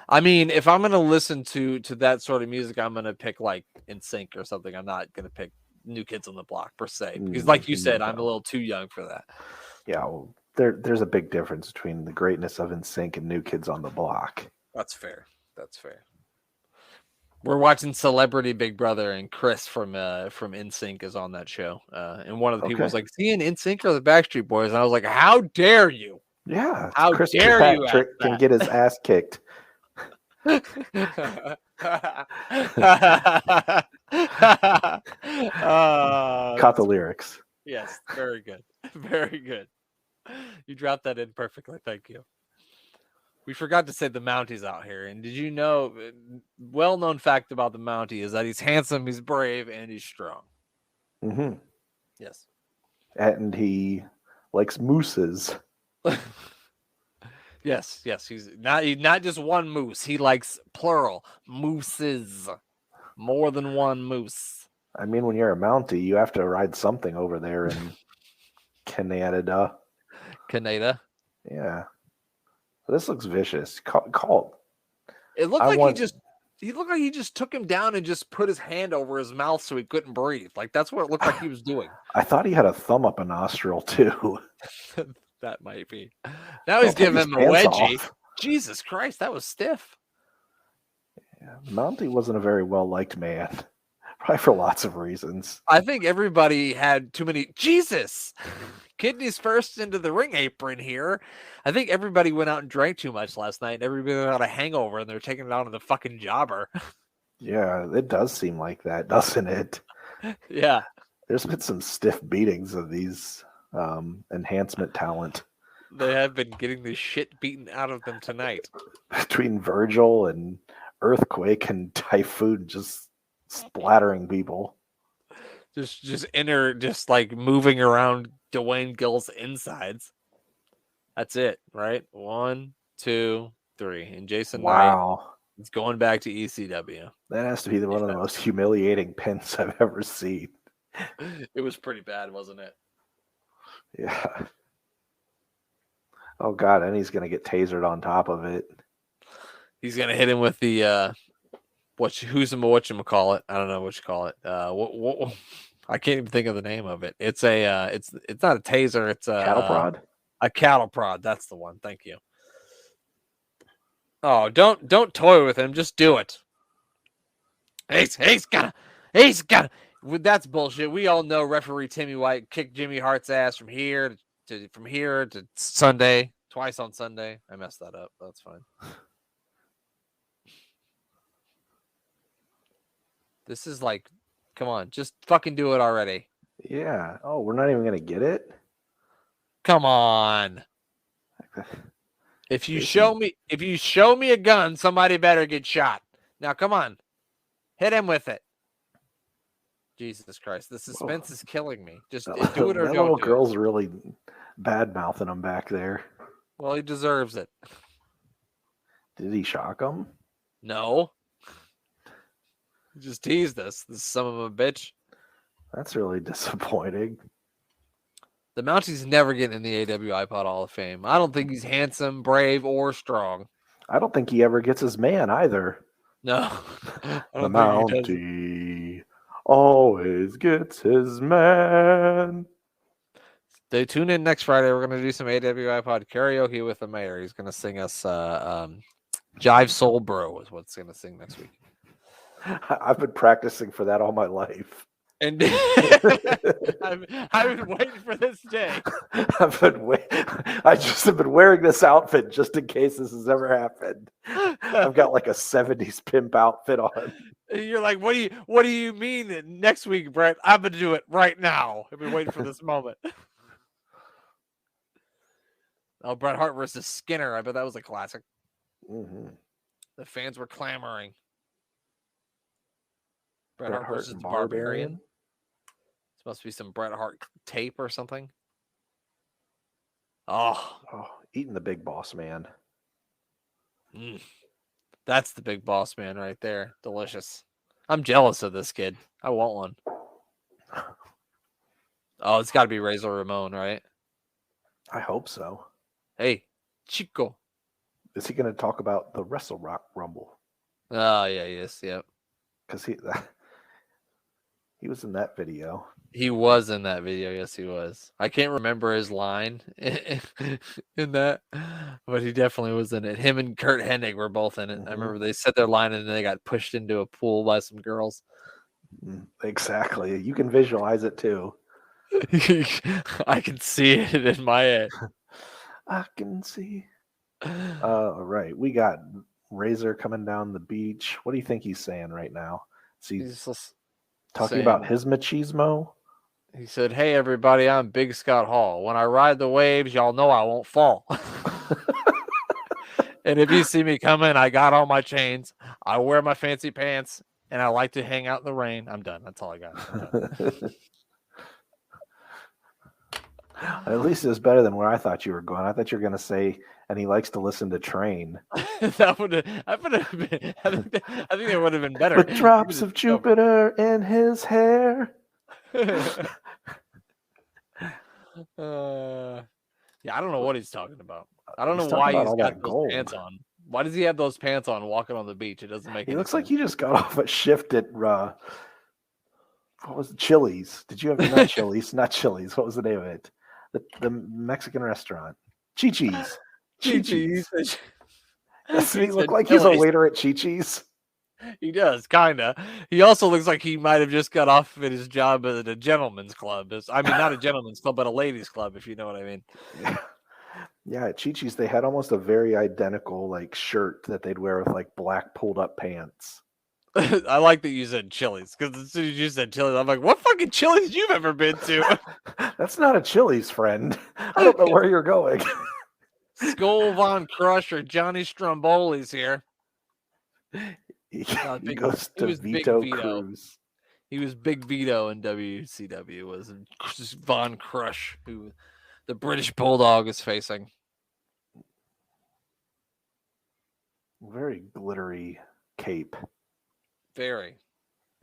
Speaker 1: I mean, if I'm gonna listen to that sort of music, I'm gonna pick like NSYNC or something. I'm not gonna pick New Kids on the Block per se, because like you said, I'm a little too young for that.
Speaker 2: Yeah, well, there's a big difference between the greatness of NSYNC and New Kids on the Block.
Speaker 1: That's fair. We're watching Celebrity Big Brother, and Chris from NSYNC is on that show. And one of the people was like, "Is he in NSYNC or the Backstreet Boys?" And I was like, "How dare you?
Speaker 2: Yeah,
Speaker 1: how
Speaker 2: Chris
Speaker 1: dare you
Speaker 2: can get his ass kicked." Caught the lyrics.
Speaker 1: Yes, very good. Very good. You dropped that in perfectly. Thank you. We forgot to say the Mounties out here. And did you know, well-known fact about the Mountie is that he's handsome, he's brave, and he's strong.
Speaker 2: Mm-hmm.
Speaker 1: Yes.
Speaker 2: And he likes mooses.
Speaker 1: Yes. He's not just one moose. He likes plural mooses. More than one moose.
Speaker 2: I mean, when you're a Mountie, you have to ride something over there in Canada. Yeah. This looks vicious. Call.
Speaker 1: It looked like he looked like he just took him down and just put his hand over his mouth so he couldn't breathe. Like that's what it looked like he was doing.
Speaker 2: I thought he had a thumb up a nostril too.
Speaker 1: That might be. Now he's giving him a wedgie. Off. Jesus Christ, that was stiff.
Speaker 2: Yeah, Mountie wasn't a very well liked man, probably for lots of reasons.
Speaker 1: I think everybody had too many. Jesus. Kidneys first into the ring apron here. I think everybody went out and drank too much last night. Everybody got a hangover and they're taking it out on the fucking jobber.
Speaker 2: Yeah, it does seem like that, doesn't it?
Speaker 1: Yeah.
Speaker 2: There's been some stiff beatings of these enhancement talent.
Speaker 1: They have been getting the shit beaten out of them tonight.
Speaker 2: Between Virgil and Earthquake and Typhoon just splattering people.
Speaker 1: Just like moving around Dwayne Gill's insides. That's it, right? 1, 2, 3. And Jason Knight is going back to ECW.
Speaker 2: That has to be one of the most humiliating pins I've ever seen.
Speaker 1: It was pretty bad, wasn't it?
Speaker 2: Yeah. Oh God, and he's gonna get tasered on top of it.
Speaker 1: He's gonna hit him with the whatchamacallit. I don't know what you call it. I can't even think of the name of it. It's a it's not a taser, it's a
Speaker 2: cattle prod.
Speaker 1: A cattle prod, that's the one. Thank you. Oh, don't toy with him, just do it. He's got That's bullshit. We all know referee Timmy White kicked Jimmy Hart's ass from here to Sunday, twice on Sunday. I messed that up. That's fine. This is like, come on, just fucking do it already.
Speaker 2: Yeah. Oh, we're not even gonna get it.
Speaker 1: Come on. If you show me a gun, somebody better get shot. Now, come on, hit him with it. Jesus Christ, the suspense is killing me. Just do it or
Speaker 2: that
Speaker 1: don't.
Speaker 2: little
Speaker 1: do
Speaker 2: girl's
Speaker 1: it.
Speaker 2: really bad mouthing him back there.
Speaker 1: Well, he deserves it.
Speaker 2: Did he shock him?
Speaker 1: No. He just teased us. This son of a bitch.
Speaker 2: That's really disappointing.
Speaker 1: The Mountie's never getting in the AWI Pod Hall of Fame. I don't think he's handsome, brave, or strong.
Speaker 2: I don't think he ever gets his man either.
Speaker 1: No.
Speaker 2: The Mountie always gets his man.
Speaker 1: They tune in next Friday. We're going to do some AWI Pod karaoke with the mayor. He's going to sing us Jive Soul Bro is what's going to sing next week.
Speaker 2: I've been practicing for that all my life.
Speaker 1: And I've been waiting for this day.
Speaker 2: I just have been wearing this outfit just in case this has ever happened. I've got like a 70s pimp outfit on.
Speaker 1: You're like, what do you mean next week, Brett? I'm gonna do it right now. I've been waiting for this moment. Oh, Bret Hart versus Skinner. I bet that was a classic.
Speaker 2: Mm-hmm.
Speaker 1: The fans were clamoring.
Speaker 2: Bret Hart versus the Barbarian.
Speaker 1: This must be some Bret Hart tape or something. Oh,
Speaker 2: eating the Big Boss Man.
Speaker 1: That's the Big Boss Man right there. Delicious. I'm jealous of this kid. I want one. Oh, it's got to be Razor Ramon, right?
Speaker 2: I hope so.
Speaker 1: Hey, Chico.
Speaker 2: Is he going to talk about the Wrestle Rock Rumble?
Speaker 1: Oh, yeah, yes, yep.
Speaker 2: Because he was in that video.
Speaker 1: He was in that video. Yes, he was. I can't remember his line in that, but he definitely was in it. Him and Kurt Hennig were both in it. Mm-hmm. I remember they said their line and then they got pushed into a pool by some girls.
Speaker 2: Exactly. You can visualize it too.
Speaker 1: I can see it in my head.
Speaker 2: I can see. All right. We got Razor coming down the beach. What do you think he's saying right now? He's talking about his machismo.
Speaker 1: He said, "Hey, everybody, I'm Big Scott Hall. When I ride the waves, y'all know I won't fall. And if you see me coming, I got all my chains. I wear my fancy pants, and I like to hang out in the rain." I'm done. That's all I got.
Speaker 2: At least it's better than where I thought you were going. I thought you were going to say, and he likes to listen to Train.
Speaker 1: That would have been. I think that would have been better.
Speaker 2: With drops of Jupiter in his hair.
Speaker 1: Yeah, I don't know what he's talking about. I don't know why he's got those pants on. Why does he have those pants on walking on the beach? It doesn't make.
Speaker 2: He looks like he just got off a shift at what was it? Chili's? Did you have not Chili's? Not Chili's. What was the name of it? The Mexican restaurant. Chi-Chi's.
Speaker 1: Chi-Chi's.
Speaker 2: Does he look like he's a waiter at Chi-Chi's?
Speaker 1: He does, kind of. He also looks like he might have just got off at his job at a gentleman's club. I mean, not a gentleman's club, but a ladies' club, if you know what I mean.
Speaker 2: Yeah, at Chi-Chi's, they had almost a very identical like shirt that they'd wear with like black pulled up pants.
Speaker 1: I like that you said Chili's, because as soon as you said Chili's, I'm like, what fucking Chili's you've ever been to?
Speaker 2: That's not a Chili's, friend. I don't know where you're going.
Speaker 1: Skull Von Crush or Johnny Stromboli's here.
Speaker 2: He goes to Vito Cruz.
Speaker 1: He was Big Vito in WCW. Was Von Crush, who the British Bulldog is facing.
Speaker 2: Very glittery cape.
Speaker 1: Very.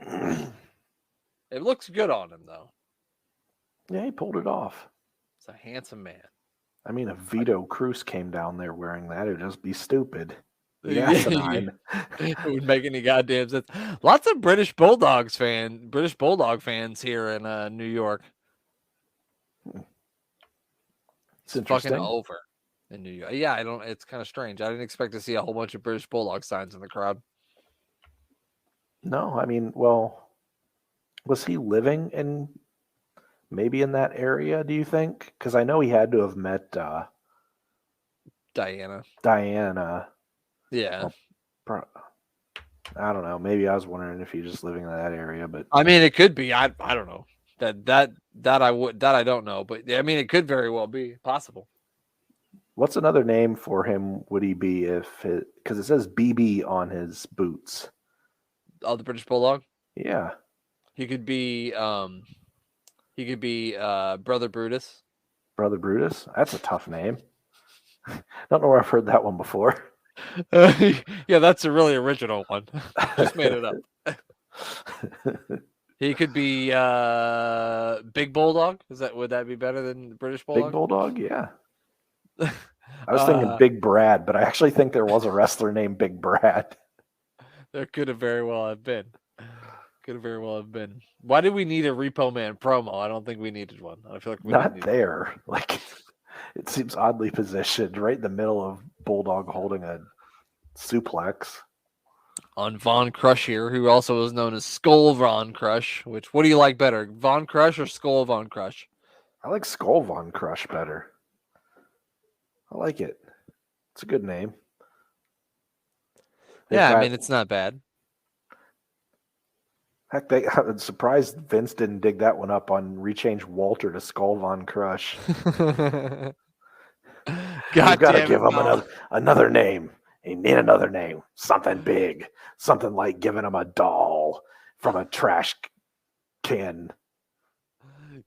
Speaker 1: It looks good on him, though.
Speaker 2: Yeah, he pulled it off.
Speaker 1: He's a handsome man.
Speaker 2: I mean, if Vito Cruz came down there wearing that, it'd just be stupid.
Speaker 1: It wouldn't make any goddamn sense. Lots of British Bulldog fans here in New York.
Speaker 2: It's fucking
Speaker 1: over in New York. Yeah, it's kind of strange. I didn't expect to see a whole bunch of British Bulldog signs in the crowd.
Speaker 2: No, I mean, well, Was he living in maybe in that area? Do you think? Because I know he had to have met
Speaker 1: Diana.
Speaker 2: Diana.
Speaker 1: Yeah.
Speaker 2: Well, I don't know. Maybe I was wondering if he's just living in that area, but
Speaker 1: I mean, it could be. I don't know. That I don't know, but I mean, it could very well be possible.
Speaker 2: what's another name for him? Would he be if it because it says BB on his boots?
Speaker 1: Oh, the British Bulldog.
Speaker 2: Yeah,
Speaker 1: He could be. Brother Brutus.
Speaker 2: Brother Brutus. That's a tough name. Don't know where I've heard that one before.
Speaker 1: Yeah, that's a really original one. Just made it up. He could be Big Bulldog. Would that be better than British Bulldog?
Speaker 2: Big Bulldog, yeah. I was thinking Big Brad, but I actually think there was a wrestler named Big Brad.
Speaker 1: There could have very well have been. Could have very well have been. Why did we need a Repo Man promo? I don't think we needed one. I feel like we
Speaker 2: not there. Like it seems oddly positioned right in the middle of Bulldog holding a suplex.
Speaker 1: On Von Crush here, who also is known as Skull Von Crush. Which what do you like better, Von Crush or Skull Von Crush?
Speaker 2: I like Skull Von Crush better. I like it. It's a good name.
Speaker 1: I mean it's not bad.
Speaker 2: Heck, I'm surprised Vince didn't dig that one up on rechange Walter to Skull Von Crush.
Speaker 1: God
Speaker 2: You've got to give him another name. He need another name. Something big. Something like giving him a doll from a trash can.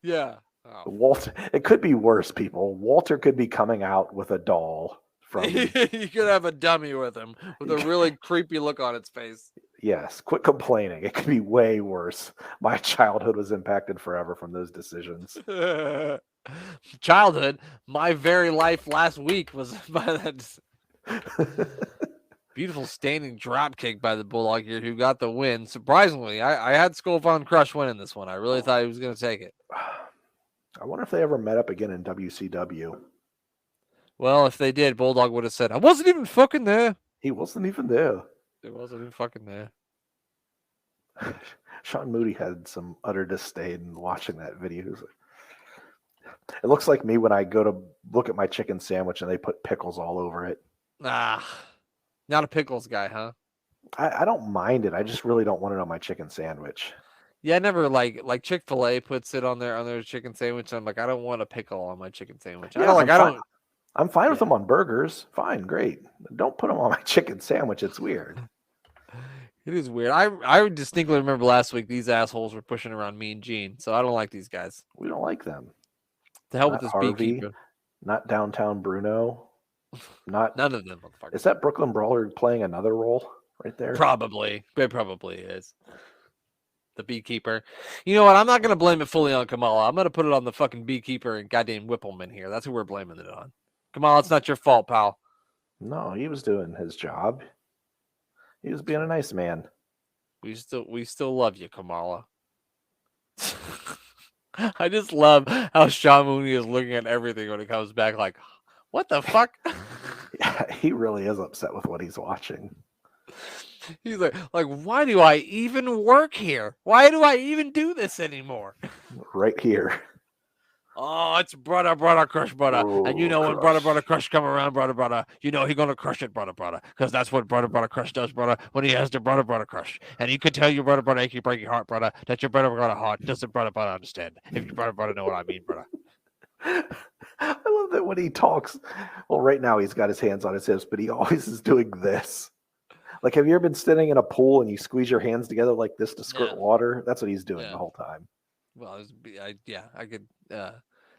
Speaker 1: Yeah.
Speaker 2: Oh. Walter. It could be worse, people. Walter could be coming out with a doll.
Speaker 1: You could have a dummy with him with a really creepy look on its face.
Speaker 2: Yes, quit complaining. It could be way worse. My childhood was impacted forever from those decisions.
Speaker 1: Childhood? My very life last week was by that beautiful standing drop kick by the Bulldog here, who got the win. Surprisingly, I had Skull Von Crush winning this one. I really thought he was going to take it.
Speaker 2: I wonder if they ever met up again in WCW.
Speaker 1: Well, if they did, Bulldog would have said, I wasn't even fucking there.
Speaker 2: He wasn't even there.
Speaker 1: It wasn't even fucking there.
Speaker 2: Sean Moody had some utter disdain watching that video. It looks like me when I go to look at my chicken sandwich and they put pickles all over it.
Speaker 1: Not a pickles guy, huh?
Speaker 2: I don't mind it. I just really don't want it on my chicken sandwich.
Speaker 1: Yeah, I never like Chick-fil-A puts it on their chicken sandwich. I'm like, I don't want a pickle on my chicken sandwich.
Speaker 2: Yeah, I'm fine with them on burgers. Fine, great. Don't put them on my chicken sandwich. It's weird.
Speaker 1: It is weird. I distinctly remember last week these assholes were pushing around Mean Gene, so I don't like these guys.
Speaker 2: We don't like them.
Speaker 1: To hell with this beekeeper.
Speaker 2: Not Downtown Bruno. Not
Speaker 1: none of them.
Speaker 2: Is that Brooklyn Brawler playing another role right there?
Speaker 1: Probably. It probably is. The beekeeper. You know what? I'm not going to blame it fully on Kamala. I'm going to put it on the fucking beekeeper and goddamn Whippleman here. That's who we're blaming it on. Kamala, it's not your fault, pal.
Speaker 2: No, he was doing his job. He was being a nice man.
Speaker 1: We still love you, Kamala. I just love how Sean Mooney is looking at everything when it comes back like, what the fuck?
Speaker 2: Yeah, he really is upset with what he's watching.
Speaker 1: He's like, why do I even work here? Why do I even do this anymore?
Speaker 2: Right here.
Speaker 1: Oh, it's brother crush, brother. Oh, and you know when brother crush come around, brother, you know he gonna crush it, brother, because that's what brother crush does, brother, when he has the brother crush. And he could tell you, brother, achy breaky heart, brother, that your brother heart doesn't brother understand. If your brother know what I mean, brother.
Speaker 2: I love that when he talks. Well, right now he's got his hands on his hips, but he always is doing this. Like, have you ever been sitting in a pool and you squeeze your hands together like this to squirt water? That's what he's doing the whole time.
Speaker 1: Well,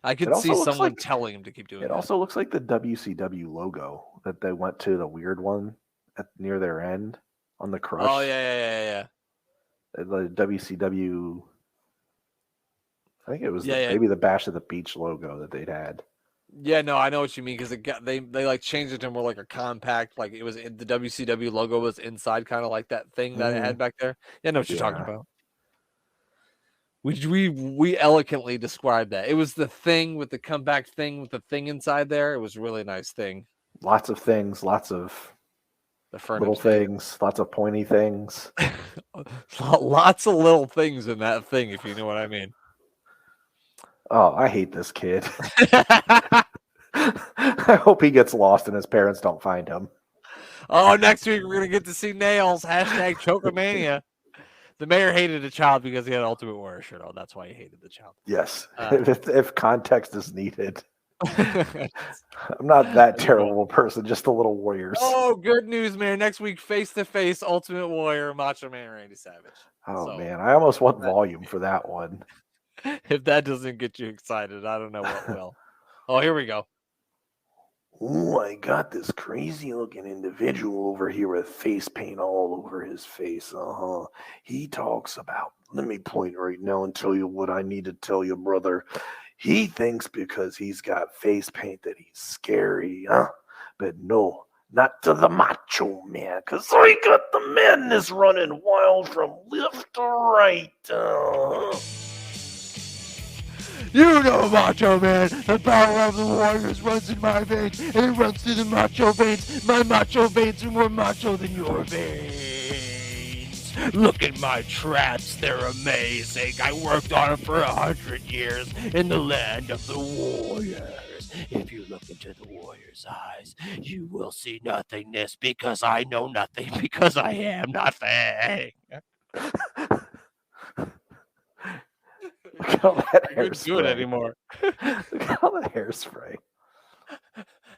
Speaker 1: I could see someone telling him to keep doing it.
Speaker 2: It also looks like the WCW logo that they went to, the weird one near their end on the crush.
Speaker 1: Oh, yeah.
Speaker 2: The WCW, I think it was maybe the Bash of the Beach logo that they'd had.
Speaker 1: Yeah, no, I know what you mean, because they like changed it to more like a compact, like it was the WCW logo was inside, kind of like that thing that it had back there. Yeah, I know what you're talking about. We eloquently described that. It was the thing with the comeback thing with the thing inside there. It was a really nice thing.
Speaker 2: Lots of things, lots of
Speaker 1: The Fern
Speaker 2: Little
Speaker 1: of Satan.
Speaker 2: things, lots of pointy things.
Speaker 1: Lots of little things in that thing, if you know what I mean.
Speaker 2: Oh, I hate this kid. I hope he gets lost and his parents don't find him.
Speaker 1: Oh, next week we're gonna get to see Nails. Hashtag Chokomania. The mayor hated the child because he had Ultimate Warrior shirt on. That's why he hated the child.
Speaker 2: Yes, if context is needed. I'm not that terrible a person, just a little Warriors.
Speaker 1: Oh, good news, man. Next week, face-to-face Ultimate Warrior, Macho Man Randy Savage.
Speaker 2: Oh, man. I almost want volume for that one.
Speaker 1: If that doesn't get you excited, I don't know what will. Oh, here we go.
Speaker 2: Oh, I got this crazy looking individual over here with face paint all over his face. He talks about, let me point right now and tell you what I need to tell you, brother. He thinks because he's got face paint that he's scary, huh? But no, not to the Macho Man, because I got the madness running wild from left to right.
Speaker 1: You know, Macho Man, the power of the Warriors runs in my veins, and it runs through the Macho veins. My Macho veins are more macho than your veins. Look at my traps, they're amazing. I worked on them for 100 years in the land of the Warriors. If you look into the Warriors' eyes, you will see nothingness because I know nothing, because I am nothing.
Speaker 2: Look at all that
Speaker 1: I couldn't do it anymore.
Speaker 2: Look at all that hairspray.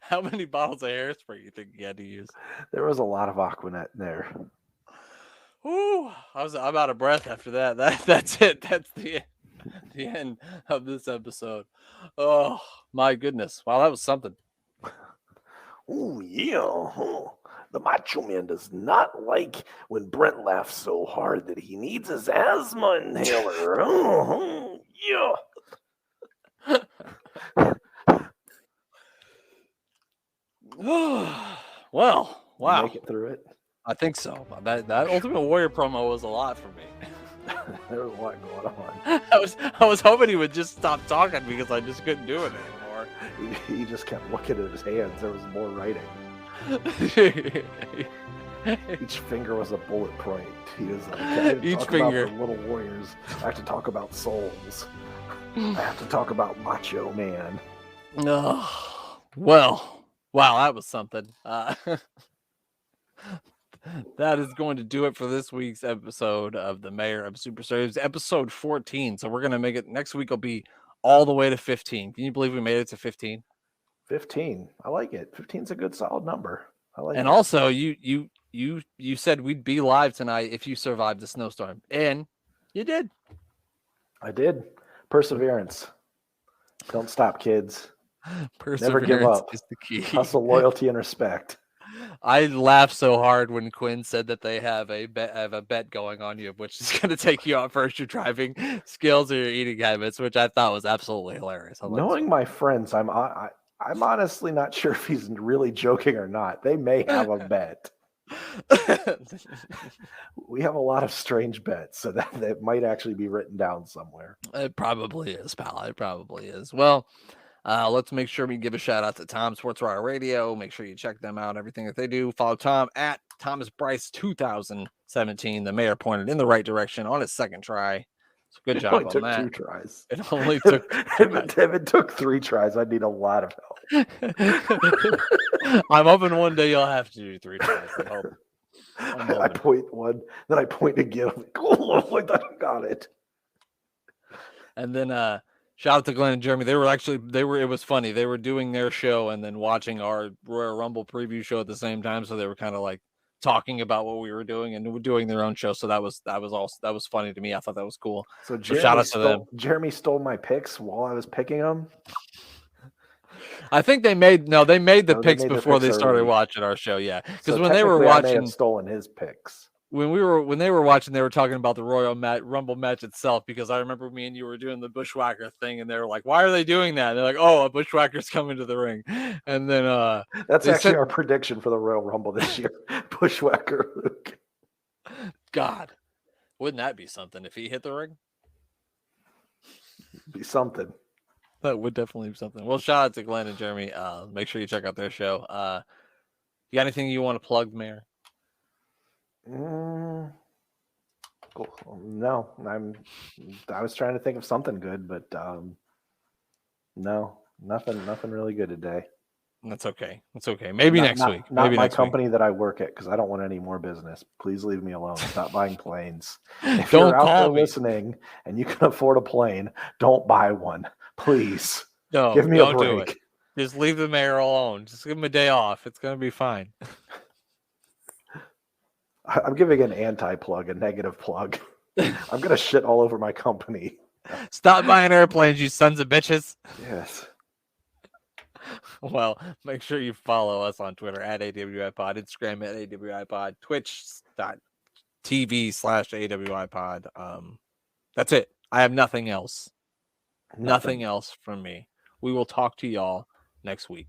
Speaker 1: How many bottles of hairspray you think you had to use?
Speaker 2: There was a lot of Aquanet in there.
Speaker 1: Ooh, I'm out of breath after that. That's it. That's the end of this episode. Oh my goodness! Wow, that was something.
Speaker 2: Oh yeah. The Macho Man does not like when Brent laughs so hard that he needs his asthma inhaler. Yeah.
Speaker 1: Well, wow.
Speaker 2: You make it through it.
Speaker 1: I think so. That Ultimate Warrior promo was a lot for me.
Speaker 2: There was a lot going on.
Speaker 1: I was hoping he would just stop talking because I just couldn't do it anymore.
Speaker 2: He just kept looking at his hands. There was more writing. Each finger was a bullet point. He was like, I have to
Speaker 1: each
Speaker 2: talk
Speaker 1: finger.
Speaker 2: about the Little Warriors. I have to talk about souls. I have to talk about Macho Man.
Speaker 1: Well, wow, that was something. That is going to do it for this week's episode of the Mayor of Superstars. It was episode 14, so we're going to make it. Next week will be all the way to 15. Can you believe we made it to 15?
Speaker 2: 15. I like it. 15 is a good solid number. I like it.
Speaker 1: And also, you said we'd be live tonight if you survived the snowstorm, and you did.
Speaker 2: I did. Perseverance. Don't stop, kids.
Speaker 1: Perseverance
Speaker 2: Never give up.
Speaker 1: is the key.
Speaker 2: Hustle, loyalty, and respect.
Speaker 1: I laughed so hard when Quinn said that they have a bet going on you, which is going to take you out first your driving skills or your eating habits, which I thought was absolutely hilarious.
Speaker 2: Knowing my friends, I'm honestly not sure if he's really joking or not. They may have a bet. We have a lot of strange bets, so that might actually be written down somewhere.
Speaker 1: It probably is, pal. It probably is. Well, let's make sure we give a shout out to Tom Sports Rider Radio. Make sure you check them out, everything that they do. Follow Tom at Thomas Bryce 2017. The mayor pointed in the right direction on his second try. So good job on that.
Speaker 2: 2 tries.
Speaker 1: It only took
Speaker 2: if it took 3 tries, I'd need a lot of help.
Speaker 1: I'm hoping one day you'll have to do 3 tries.
Speaker 2: I point one, then I point again. I'm like, oh, I got it.
Speaker 1: And then shout out to Glenn and Jeremy. It was funny. They were doing their show and then watching our Royal Rumble preview show at the same time. So they were kind of like talking about what we were doing and doing their own show. So that was funny to me. I thought that was cool.
Speaker 2: So
Speaker 1: shout out to them.
Speaker 2: Jeremy stole my picks while I was picking them.
Speaker 1: I think they made the picks before they started watching our show. Yeah, because when they were watching,
Speaker 2: I may have stolen his picks.
Speaker 1: When they were watching, they were talking about the Royal Rumble match itself, because I remember me and you were doing the Bushwhacker thing, and they were like, "Why are they doing that?" And they're like, "Oh, a Bushwhacker's coming to the ring." And then
Speaker 2: that's actually our prediction for the Royal Rumble this year: Bushwhacker Luke.
Speaker 1: God, wouldn't that be something if he hit the ring?
Speaker 2: Be something.
Speaker 1: That would definitely be something. Well, shout out to Glenn and Jeremy. Make sure you check out their show. You got anything you want to plug, Mayor?
Speaker 2: Cool. No, I was trying to think of something good, but no, nothing really good today.
Speaker 1: That's okay. It's okay. Maybe next week.
Speaker 2: Not
Speaker 1: Maybe
Speaker 2: my
Speaker 1: next
Speaker 2: company that I work at, because I don't want any more business. Please leave me alone. Stop buying planes.
Speaker 1: week.
Speaker 2: If
Speaker 1: Don't
Speaker 2: you're out there
Speaker 1: call me.
Speaker 2: listening and you can afford a plane, don't buy one. Please.
Speaker 1: No,
Speaker 2: Give me a
Speaker 1: don't do it.
Speaker 2: break.
Speaker 1: Just leave the mayor alone. Just give him a day off. It's gonna be fine.
Speaker 2: I'm giving an anti-plug, a negative plug. I'm gonna shit all over my company.
Speaker 1: Stop buying airplanes, you sons of bitches.
Speaker 2: Yes.
Speaker 1: Well, make sure you follow us on Twitter at AWIPod, Instagram at AWIPod, Twitch.tv/AWIPod. That's it. I have nothing else. Nothing else from me. We will talk to y'all next week.